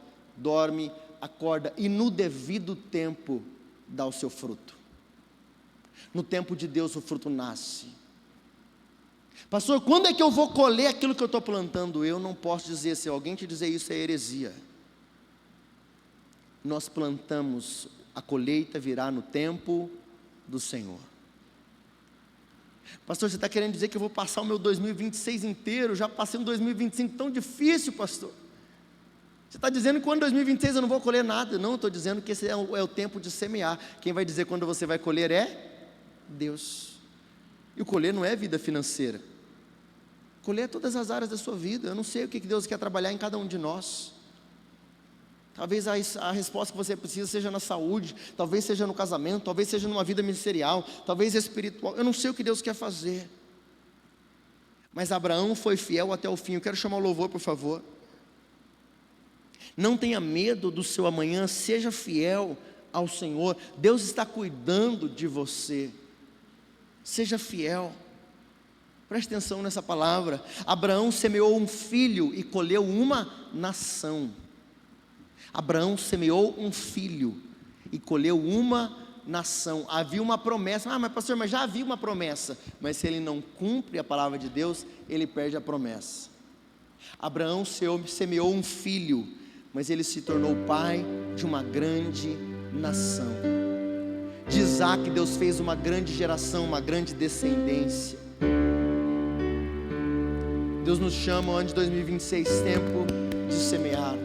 e no devido tempo dá o seu fruto. No tempo de Deus o fruto nasce. Pastor, quando é que eu vou colher aquilo que eu estou plantando? Eu não posso dizer. Se alguém te dizer isso, é heresia. Nós plantamos, a colheita virá no tempo do Senhor. Pastor, você está querendo dizer que eu vou passar o meu 2026 inteiro? Já passei um 2025 tão difícil, pastor. Você está dizendo que quando 2026 eu não vou colher nada? Não, estou dizendo que esse é o tempo de semear. Quem vai dizer quando você vai colher é Deus. E o colher não é vida financeira. Colher é todas as áreas da sua vida. Eu não sei o que Deus quer trabalhar em cada um de nós. Talvez a resposta que você precisa seja na saúde, talvez seja no casamento, talvez seja numa vida ministerial, talvez espiritual. Eu não sei o que Deus quer fazer. Mas Abraão foi fiel até o fim. Eu quero chamar o louvor, por favor. Não tenha medo do seu amanhã, seja fiel ao Senhor. Deus está cuidando de você. Seja fiel. Preste atenção nessa palavra. Abraão semeou um filho e colheu uma nação. Abraão semeou um filho e colheu uma nação. Havia uma promessa. Mas pastor, já havia uma promessa. Mas se ele não cumpre a palavra de Deus, ele perde a promessa. Abraão semeou um filho, mas ele se tornou pai de uma grande nação. De Isaac, Deus fez uma grande geração, uma grande descendência. Deus nos chama, ano de 2026, tempo de semear.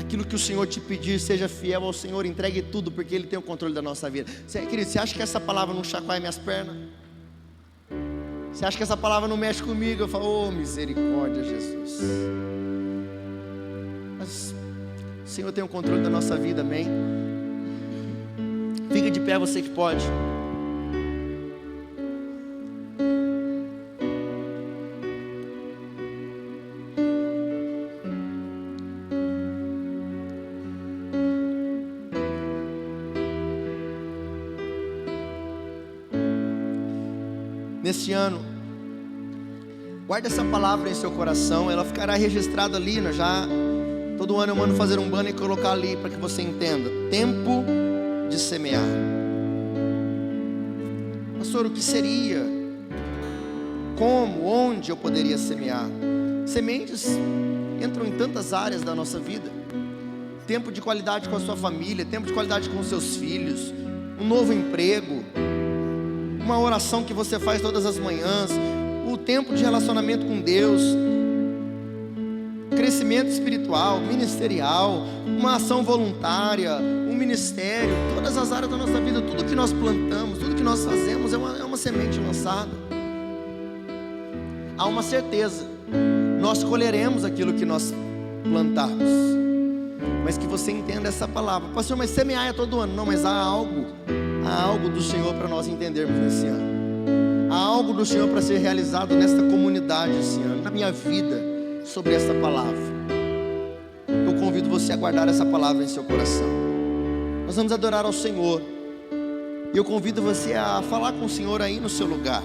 Aquilo que o Senhor te pedir, seja fiel ao Senhor, entregue tudo, porque Ele tem o controle da nossa vida. Querido, você acha que essa palavra não chacoalha minhas pernas? Você acha que essa palavra não mexe comigo? Eu falo, oh misericórdia, Jesus. Mas o Senhor tem o controle da nossa vida, amém? Fica de pé, você que pode. Neste ano, guarde essa palavra em seu coração, ela ficará registrada ali, né? Já todo ano eu mando fazer um banner e colocar ali para que você entenda. Tempo de semear. Pastor, o que seria? Como? Onde eu poderia semear? Sementes entram em tantas áreas da nossa vida. Tempo de qualidade com a sua família, tempo de qualidade com os seus filhos, um novo emprego, uma oração que você faz todas as manhãs, o tempo de relacionamento com Deus, crescimento espiritual, ministerial, uma ação voluntária, um ministério, todas as áreas da nossa vida, tudo que nós plantamos, tudo que nós fazemos é uma semente lançada. Há uma certeza, nós colheremos aquilo que nós plantarmos. Mas que você entenda essa palavra. Pastor, mas semear é todo ano. Não, mas há algo do Senhor para nós entendermos nesse ano. Há algo do Senhor para ser realizado nesta comunidade esse ano, na minha vida, sobre essa palavra. Eu convido você a guardar essa palavra em seu coração. Nós vamos adorar ao Senhor. E eu convido você a falar com o Senhor aí no seu lugar.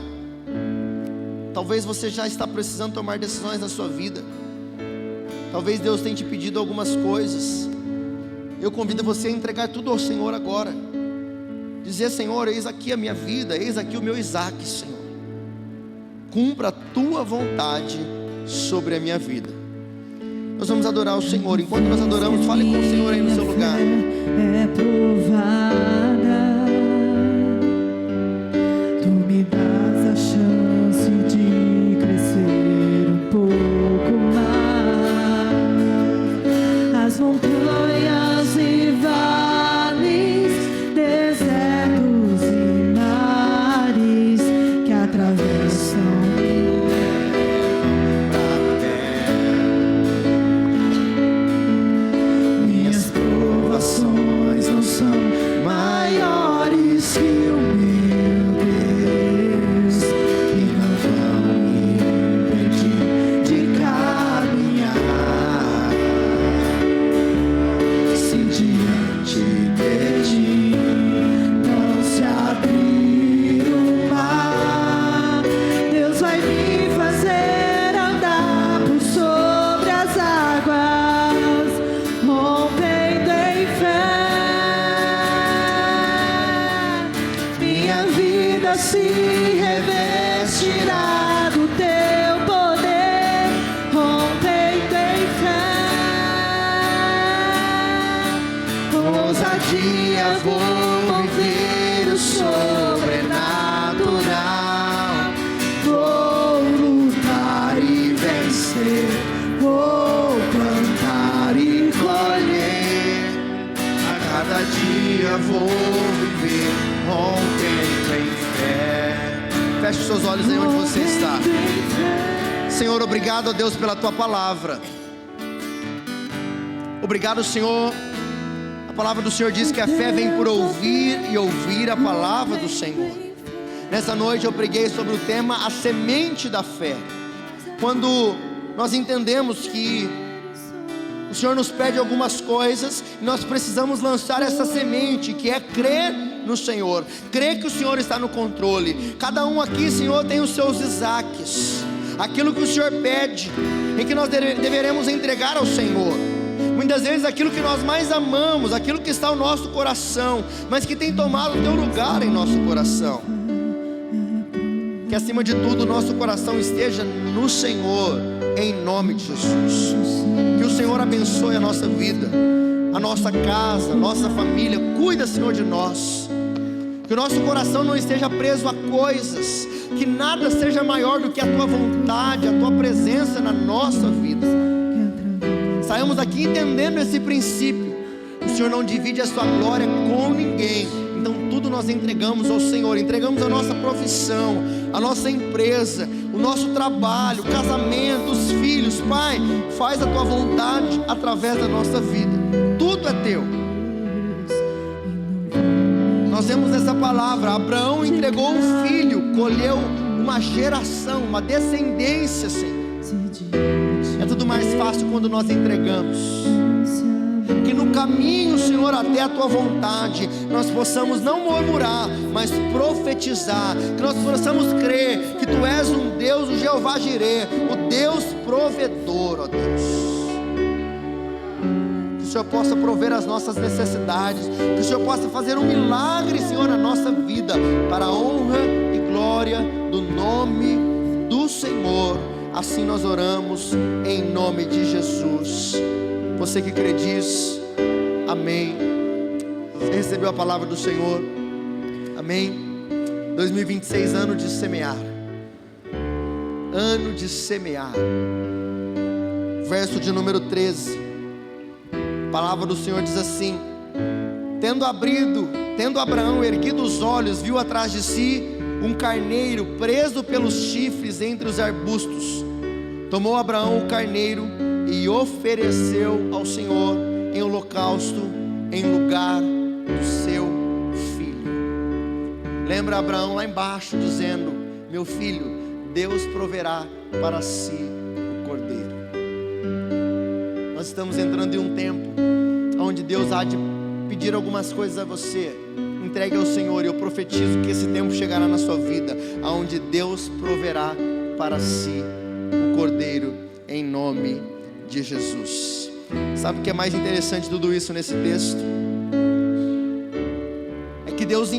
Talvez você já está precisando tomar decisões na sua vida. Talvez Deus tenha te pedido algumas coisas. Eu convido você a entregar tudo ao Senhor agora. Dizer, Senhor, eis aqui a minha vida, eis aqui o meu Isaac, Senhor. Cumpra a tua vontade sobre a minha vida. Nós vamos adorar o Senhor. Enquanto nós adoramos, fale com o Senhor aí no seu lugar. É provada, tu me das a chance de crescer um pouco mais. As montanhas e vales, desertos e mares que atravessam minhas provações não são maiores que o meu Deus, que não vão me impedir de caminhar. Se diante de ti não se abrir o mar, Deus vai me fazer andar por sobre as águas, rompendo em fé. Minha vida se revestirá do teu poder, rompendo em fé. Ousadia vou viver o sobrenatural, vou lutar e vencer, vou plantar e colher. A cada dia vou viver rompendo em fé. Feche os seus olhos aí onde você está. Senhor, obrigado a Deus pela tua palavra. Obrigado, Senhor. A palavra do Senhor diz que a fé vem por ouvir e ouvir a palavra do Senhor. Nessa noite eu preguei sobre o tema a semente da fé. Quando nós entendemos que o Senhor nos pede algumas coisas, e nós precisamos lançar essa semente, que é crer no Senhor, crer que o Senhor está no controle. Cada um aqui, Senhor, tem os seus Isaques, aquilo que o Senhor pede, em que nós deveremos entregar ao Senhor. Muitas vezes aquilo que nós mais amamos, aquilo que está no nosso coração, mas que tem tomado o teu lugar em nosso coração. Que acima de tudo o nosso coração esteja no Senhor, em nome de Jesus. Que o Senhor abençoe a nossa vida, a nossa casa, a nossa família. Cuida, Senhor, de nós. Que o nosso coração não esteja preso a coisas, que nada seja maior do que a tua vontade, a tua presença na nossa vida. Saímos daqui entendendo esse princípio. O Senhor não divide a sua glória com ninguém. Então tudo nós entregamos ao Senhor. Entregamos a nossa profissão, a nossa empresa, o nosso trabalho, o casamento, os filhos. Pai, faz a tua vontade através da nossa vida. Tudo é teu. Nós vemos essa palavra: Abraão entregou um filho, colheu uma geração, uma descendência, Senhor. É tudo mais fácil quando nós entregamos. Que no caminho, Senhor, até a tua vontade, nós possamos não murmurar, mas profetizar. Que nós possamos crer que tu és um Deus, o Jeová Jireh, o Deus provedor, ó Deus. Que o Senhor possa prover as nossas necessidades. Que o Senhor possa fazer um milagre, Senhor, na nossa vida, para a honra e glória do nome do Senhor. Assim nós oramos em nome de Jesus. Você que crê diz amém. Você recebeu a palavra do Senhor, amém. 2026, ano de semear. Ano de semear. Verso de número 13. A palavra do Senhor diz assim: Tendo Abraão erguido os olhos, viu atrás de si um carneiro preso pelos chifres entre os arbustos. Tomou Abraão o carneiro e ofereceu ao Senhor em holocausto, em lugar do seu filho. Lembra Abraão lá embaixo dizendo: meu filho, Deus proverá para si o cordeiro. Nós estamos entrando em um tempo onde Deus há de pedir algumas coisas a você. Entregue ao Senhor, e eu profetizo que esse tempo chegará na sua vida, onde Deus proverá para si o cordeiro, em nome de Jesus. Sabe o que é mais interessante de tudo isso nesse texto? É que Deus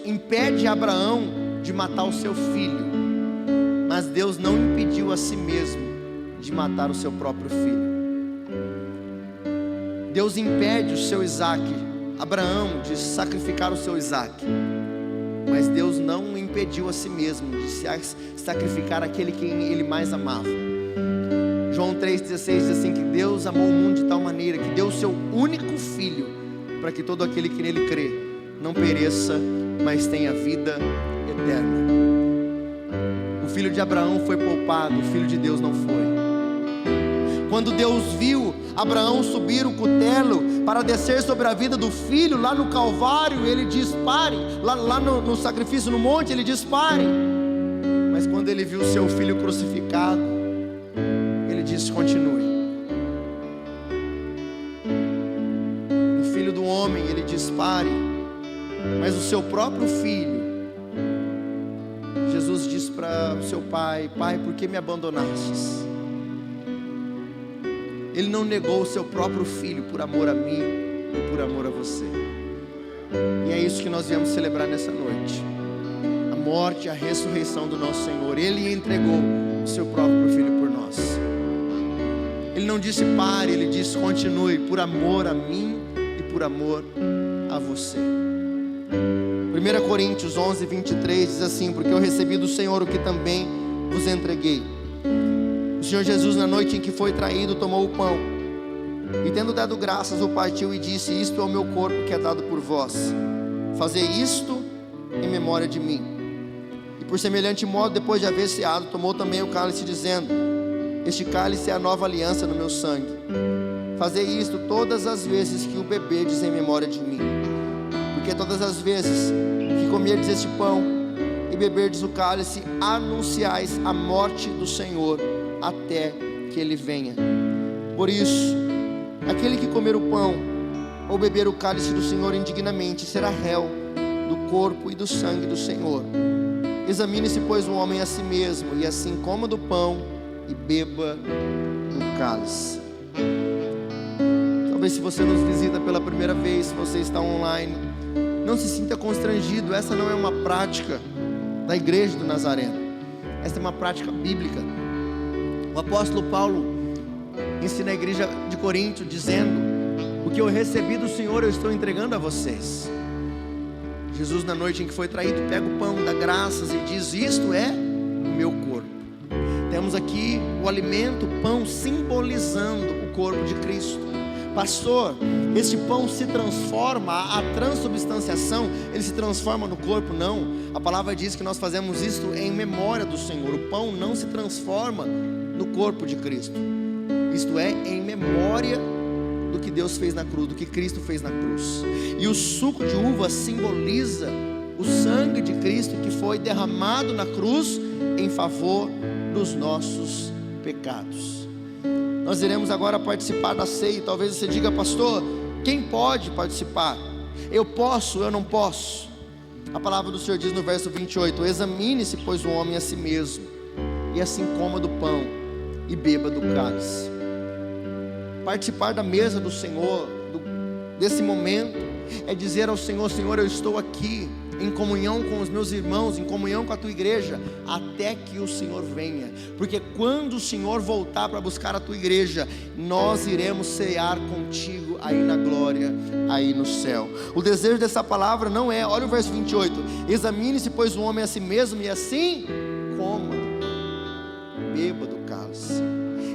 impede Abraão de matar o seu filho, mas Deus não impediu a si mesmo de matar o seu próprio filho. Deus impede o seu Isaac, Abraão, de sacrificar o seu Isaac, mas Deus não impediu a si mesmo de sacrificar aquele que ele mais amava. João 3,16 diz assim: que Deus amou o mundo de tal maneira que deu o seu único filho, para que todo aquele que nele crê não pereça, mas tenha vida eterna. O filho de Abraão foi poupado, o filho de Deus não foi. Quando Deus viu Abraão subir o cutelo para descer sobre a vida do filho, lá no Calvário, ele diz: pare. Lá no sacrifício no monte, ele diz: pare. Mas quando ele viu o seu filho crucificado, ele diz: continue. O filho do homem, ele diz: pare. Mas o seu próprio filho, Jesus diz para o seu pai: pai, por que me abandonastes? Ele não negou o seu próprio filho por amor a mim e por amor a você. E é isso que nós viemos celebrar nessa noite: a morte e a ressurreição do nosso Senhor. Ele entregou o seu próprio filho por nós. Ele não disse pare, ele disse continue, por amor a mim e por amor a você. 1 Coríntios 11:23 diz assim: porque eu recebi do Senhor o que também vos entreguei. O Senhor Jesus, na noite em que foi traído, tomou o pão e, tendo dado graças, o partiu e disse: isto é o meu corpo que é dado por vós, fazei isto em memória de mim. E por semelhante modo, depois de haver ceado, tomou também o cálice, dizendo: este cálice é a nova aliança no meu sangue, fazei isto todas as vezes que o beberdes em memória de mim. Porque todas as vezes que comerdes este pão e beberdes o cálice, anunciais a morte do Senhor até que ele venha. Por isso, aquele que comer o pão ou beber o cálice do Senhor indignamente será réu do corpo e do sangue do Senhor. Examine-se, pois, o homem a si mesmo, e assim coma do pão e beba do cálice. Talvez, se você nos visita pela primeira vez, se você está online, não se sinta constrangido. Essa não é uma prática da igreja do Nazareno, essa é uma prática bíblica. O apóstolo Paulo ensina a igreja de Corinto dizendo: o que eu recebi do Senhor eu estou entregando a vocês. Jesus, na noite em que foi traído, pega o pão, dá graças e diz: isto é o meu corpo. temos aqui o alimento, o pão, simbolizando o corpo de Cristo. Pastor, este pão se transforma, a transubstanciação, ele se transforma no corpo? Não, a palavra diz que nós fazemos isso em memória do Senhor. O pão não se transforma no corpo de Cristo, isto é, em memória do que Deus fez na cruz, do que Cristo fez na cruz. E o suco de uva simboliza o sangue de Cristo que foi derramado na cruz em favor dos nossos pecados. Nós iremos agora participar da ceia. Talvez você diga: pastor, quem pode participar? Eu posso, eu não posso? A palavra do Senhor diz no verso 28: examine-se, pois, o homem a si mesmo, e assim coma do pão e beba do cálice. Participar da mesa do Senhor, desse momento, é dizer ao Senhor: Senhor, eu estou aqui em comunhão com os meus irmãos, em comunhão com a tua igreja, até que o Senhor venha, porque quando o Senhor voltar para buscar a tua igreja, nós iremos cear contigo aí na glória, aí no céu. O desejo dessa palavra não é, olha o verso 28, examine-se, pois, o homem a si mesmo, e assim coma, beba do cálice.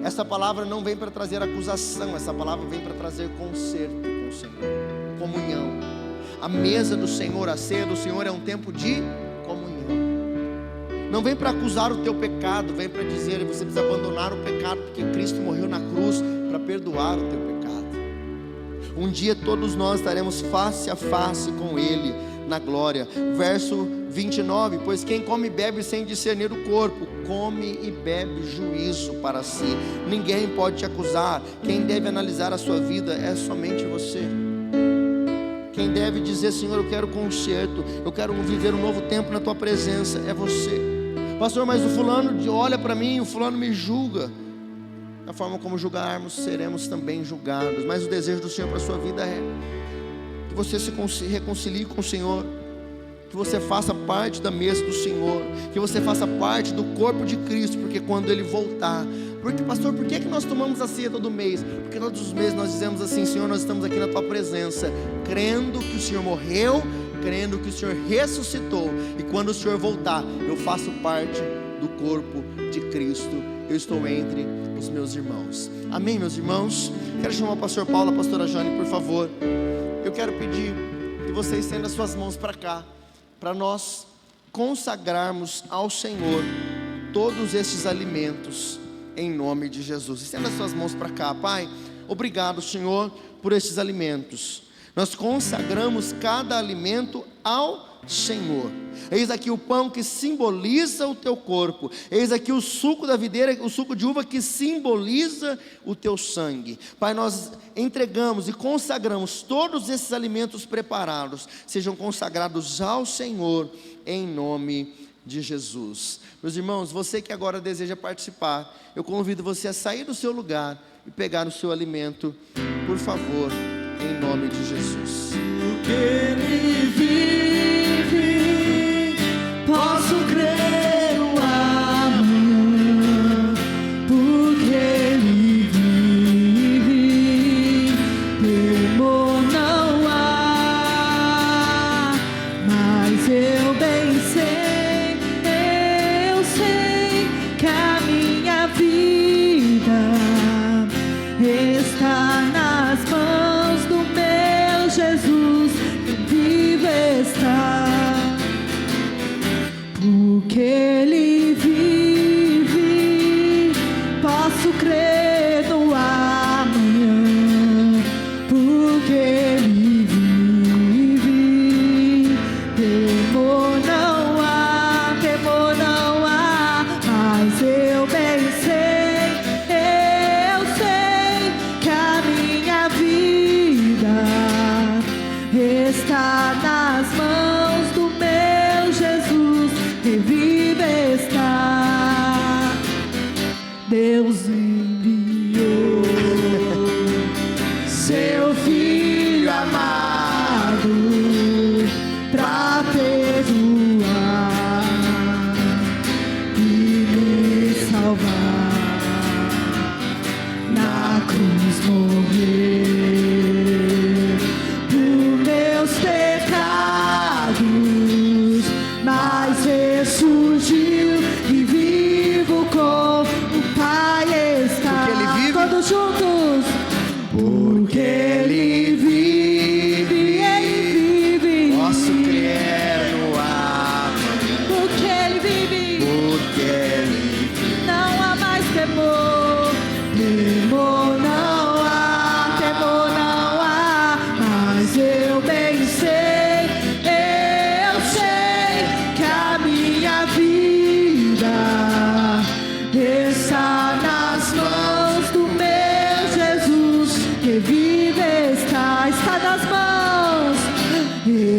Essa palavra não vem para trazer acusação, essa palavra vem para trazer conserto com o Senhor, comunhão. A mesa do Senhor, a ceia do Senhor é um tempo de comunhão. Não vem para acusar o teu pecado, vem para dizer: você precisa abandonar o pecado, porque Cristo morreu na cruz para perdoar o teu pecado. Um dia todos nós estaremos face a face com Ele na glória. Verso 29, pois quem come e bebe sem discernir o corpo, come e bebe juízo para si. Ninguém pode te acusar. Quem deve analisar a sua vida é somente você. Quem deve dizer: Senhor, eu quero conserto, eu quero viver um novo tempo na tua presença, é você. Pastor, mas o fulano olha para mim, o fulano me julga. Da forma como julgarmos, seremos também julgados. Mas o desejo do Senhor para a sua vida é que você se reconcilie com o Senhor, que você faça parte da mesa do Senhor, que você faça parte do corpo de Cristo, porque quando Ele voltar... Porque, pastor, por que nós tomamos a ceia todo mês? Porque todos os meses nós dizemos assim: Senhor, nós estamos aqui na tua presença, crendo que o Senhor morreu, crendo que o Senhor ressuscitou, e quando o Senhor voltar, eu faço parte do corpo de Cristo, eu estou entre os meus irmãos. Amém, meus irmãos? Quero chamar o pastor Paulo, a pastora Jane, por favor. Eu quero pedir que vocês estendam as suas mãos para cá, para nós consagrarmos ao Senhor todos esses alimentos, em nome de Jesus. Estenda as suas mãos para cá. Pai, obrigado, Senhor, por esses alimentos. Nós consagramos cada alimento ao Senhor. Eis aqui o pão que simboliza o teu corpo. Eis aqui o suco da videira, o suco de uva que simboliza o teu sangue. Pai, nós entregamos e consagramos todos esses alimentos preparados, sejam consagrados ao Senhor, em nome de Jesus. Meus irmãos, você que agora deseja participar, eu convido você a sair do seu lugar e pegar o seu alimento, por favor, em nome de Jesus. Porque Ele vive, posso crer no amanhã. Porque Ele vive, temor não há. Mas eu bem sei que a minha vida está nas mãos do meu Jesus, que vive está, porque Ele vive, posso crer no amanhã, porque Ele vive, temor não há, mas eu bem sei que a minha vida está nas mãos do meu Jesus, que vive está. Deus enviou seu Filho amado pra perdoar e me salvar. Na cruz morrer por meus pecados, mas ressurgiu e vivo com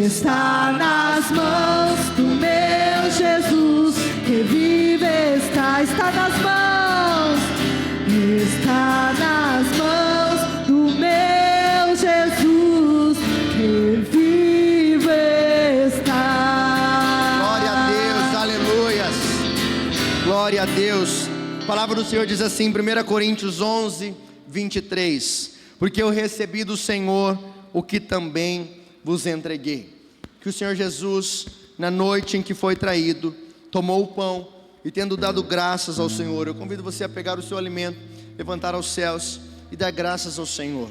está nas mãos do meu Jesus, que vive está nas mãos, está nas mãos do meu Jesus, que vive está. Glória a Deus, aleluias, glória a Deus. A palavra do Senhor diz assim, 1 Coríntios 11, 23, porque eu recebi do Senhor o que também vos entreguei, que o Senhor Jesus, na noite em que foi traído, tomou o pão e tendo dado graças ao Senhor, eu convido você a pegar o seu alimento, levantar aos céus e dar graças ao Senhor.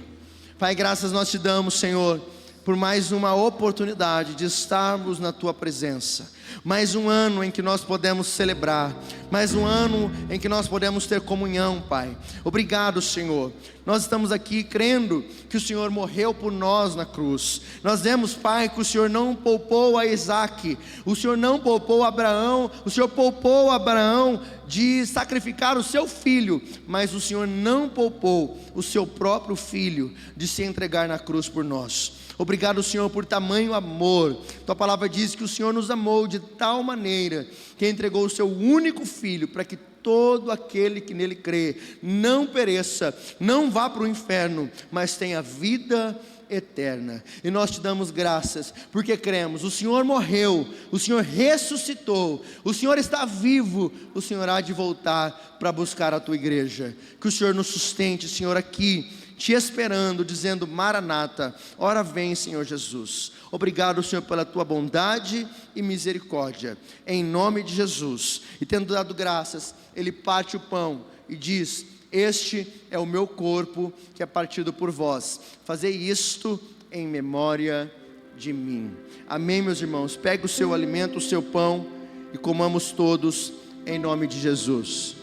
Pai, graças nós te damos, Senhor, por mais uma oportunidade de estarmos na tua presença, mais um ano em que nós podemos celebrar, mais um ano em que nós podemos ter comunhão, Pai. Obrigado, Senhor. Nós estamos aqui crendo que o Senhor morreu por nós na cruz. Nós vemos, Pai, que o Senhor não poupou a Isaac, o Senhor não poupou a Abraão, o Senhor poupou a Abraão de sacrificar o seu filho, mas o Senhor não poupou o seu próprio filho de se entregar na cruz por nós. Obrigado, Senhor, por tamanho amor. Tua palavra diz que o Senhor nos amou de tal maneira que entregou o seu único filho, para que todo aquele que nele crê não pereça, não vá para o inferno, mas tenha vida eterna. E nós te damos graças, porque cremos, o Senhor morreu, o Senhor ressuscitou, o Senhor está vivo, o Senhor há de voltar para buscar a tua igreja. Que o Senhor nos sustente, Senhor, aqui, te esperando, dizendo: Maranata, ora vem, Senhor Jesus. Obrigado, Senhor, pela tua bondade e misericórdia, em nome de Jesus. E tendo dado graças, ele parte o pão e diz: este é o meu corpo que é partido por vós, fazei isto em memória de mim. Amém, meus irmãos. Pegue o seu alimento, o seu pão, e comamos todos em nome de Jesus.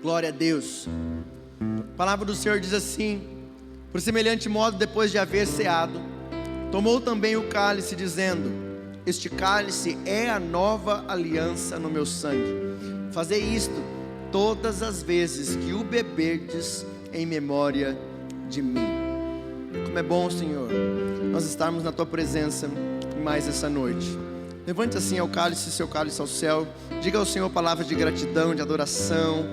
Glória a Deus. A palavra do Senhor diz assim: por semelhante modo, depois de haver ceado, tomou também o cálice, dizendo: este cálice é a nova aliança no meu sangue. Fazei isto todas as vezes que o beberdes, em memória de mim. Como é bom, Senhor, nós estarmos na tua presença mais essa noite. Levante assim o cálice, seu cálice ao céu. Diga ao Senhor palavras de gratidão, de adoração.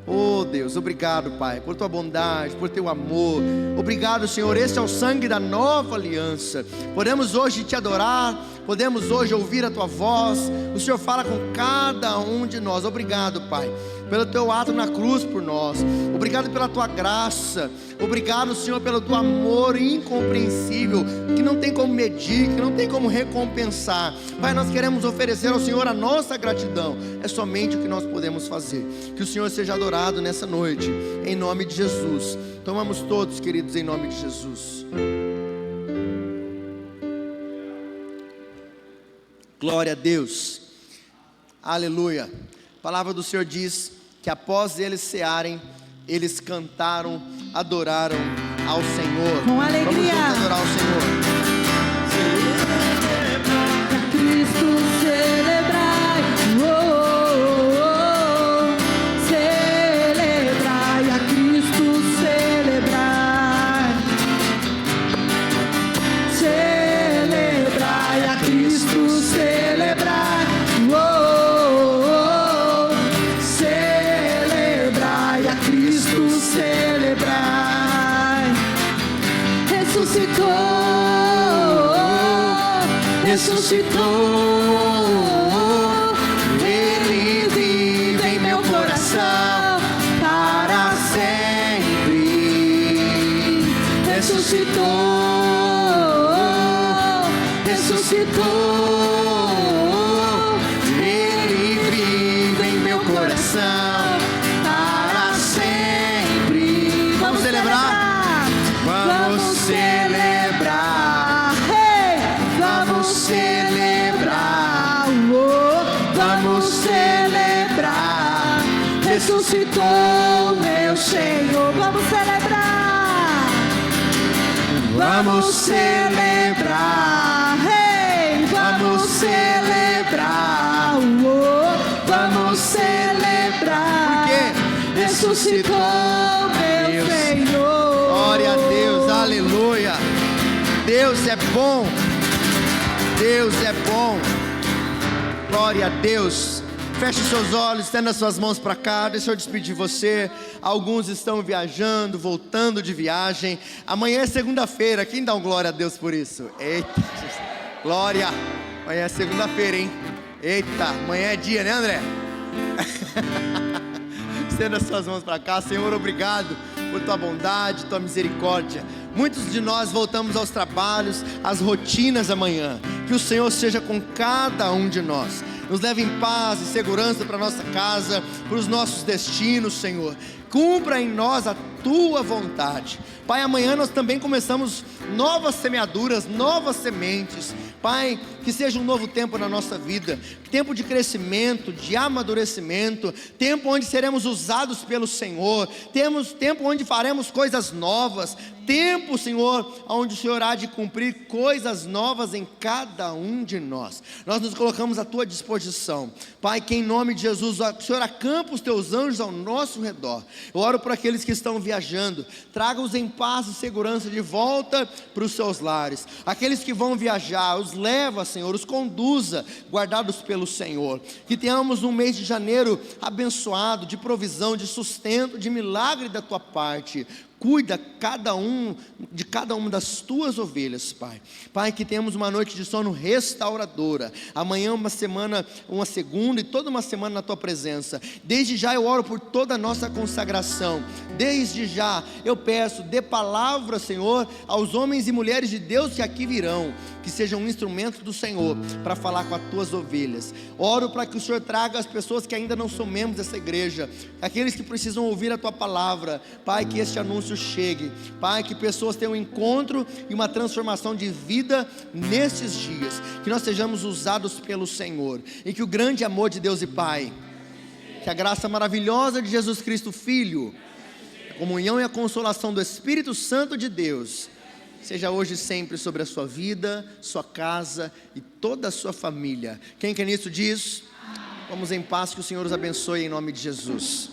Oh Deus, obrigado, Pai, por tua bondade, por teu amor. Obrigado, Senhor, este é o sangue da nova aliança. Podemos hoje te adorar, podemos hoje ouvir a tua voz. O Senhor fala com cada um de nós. Obrigado, Pai, pelo teu ato na cruz por nós. Obrigado pela tua graça. Obrigado, Senhor, pelo teu amor incompreensível, que não tem como medir, que não tem como recompensar. Pai, nós queremos oferecer ao Senhor a nossa gratidão. É somente o que nós podemos fazer. Que o Senhor seja adorado nessa noite, em nome de Jesus. Tomamos todos, queridos, em nome de Jesus. Glória a Deus. Aleluia. A palavra do Senhor diz que após eles cearem, eles cantaram, adoraram ao Senhor. Com alegria. Vamos juntos adorar ao Senhor. A Cristo celebrai, celebrai, a Cristo celebrai, celebrai, a Cristo celebrai, celebrai, a Cristo celebrai. Ressuscitou, Ele vive em meu coração para sempre. Ressuscitou, Ele vive em meu coração para sempre. Vamos celebrar. Vamos celebrar. Vamos celebrar, vamos celebrar. ressuscitou meu Senhor. Vamos celebrar, vamos celebrar, hey, vamos celebrar, vamos celebrar. Por quê? Ressuscitou meu Senhor. Glória a Deus, aleluia. Deus é bom, Deus é bom. Glória a Deus. Feche os seus olhos, estenda as suas mãos para cá. Deixa eu despedir de você. Alguns estão viajando, voltando de viagem. Amanhã é segunda-feira. Quem dá um glória a Deus por isso? Eita, glória. Amanhã é segunda-feira, hein? Eita, amanhã é dia, né, André? Estenda as suas mãos para cá. Senhor, obrigado por tua bondade, tua misericórdia. Muitos de nós voltamos aos trabalhos, às rotinas amanhã. Que o Senhor seja com cada um de nós. Nos leve em paz e segurança para nossa casa, para os nossos destinos, Senhor. Cumpra em nós a tua vontade. Pai, amanhã nós também começamos novas semeaduras, novas sementes. Pai, que seja um novo tempo na nossa vida, tempo de crescimento, de amadurecimento, tempo onde seremos usados pelo Senhor, tempo onde faremos coisas novas, tempo, Senhor, onde o Senhor há de cumprir coisas novas em cada um de nós. Nós nos colocamos à tua disposição, Pai, que em nome de Jesus, o Senhor acampa os teus anjos ao nosso redor. Eu oro por aqueles que estão viajando, traga-os em paz e segurança de volta para os seus lares. Aqueles que vão viajar, os leva, Senhor, os conduza, guardados pelo Senhor. Que tenhamos um mês de janeiro abençoado, de provisão, de sustento, de milagre da tua parte. Cuida de cada uma das tuas ovelhas, Pai. Pai, que tenhamos uma noite de sono restauradora. Amanhã uma segunda e toda uma semana na tua presença. Desde já eu oro por toda a nossa consagração. Desde já eu peço, dê palavra, Senhor, aos homens e mulheres de Deus que aqui virão, que sejam um instrumento do Senhor para falar com as tuas ovelhas. Oro para que o Senhor traga as pessoas que ainda não são membros dessa igreja, aqueles que precisam ouvir a tua palavra. Pai, que este anúncio chegue. Pai, que pessoas tenham um encontro e uma transformação de vida nesses dias. Que nós sejamos usados pelo Senhor. E que o grande amor de Deus e Pai, que a graça maravilhosa de Jesus Cristo, Filho, a comunhão e a consolação do Espírito Santo de Deus, seja hoje e sempre sobre a sua vida, sua casa e toda a sua família. Quem quer nisso diz? Vamos em paz, que o Senhor os abençoe em nome de Jesus.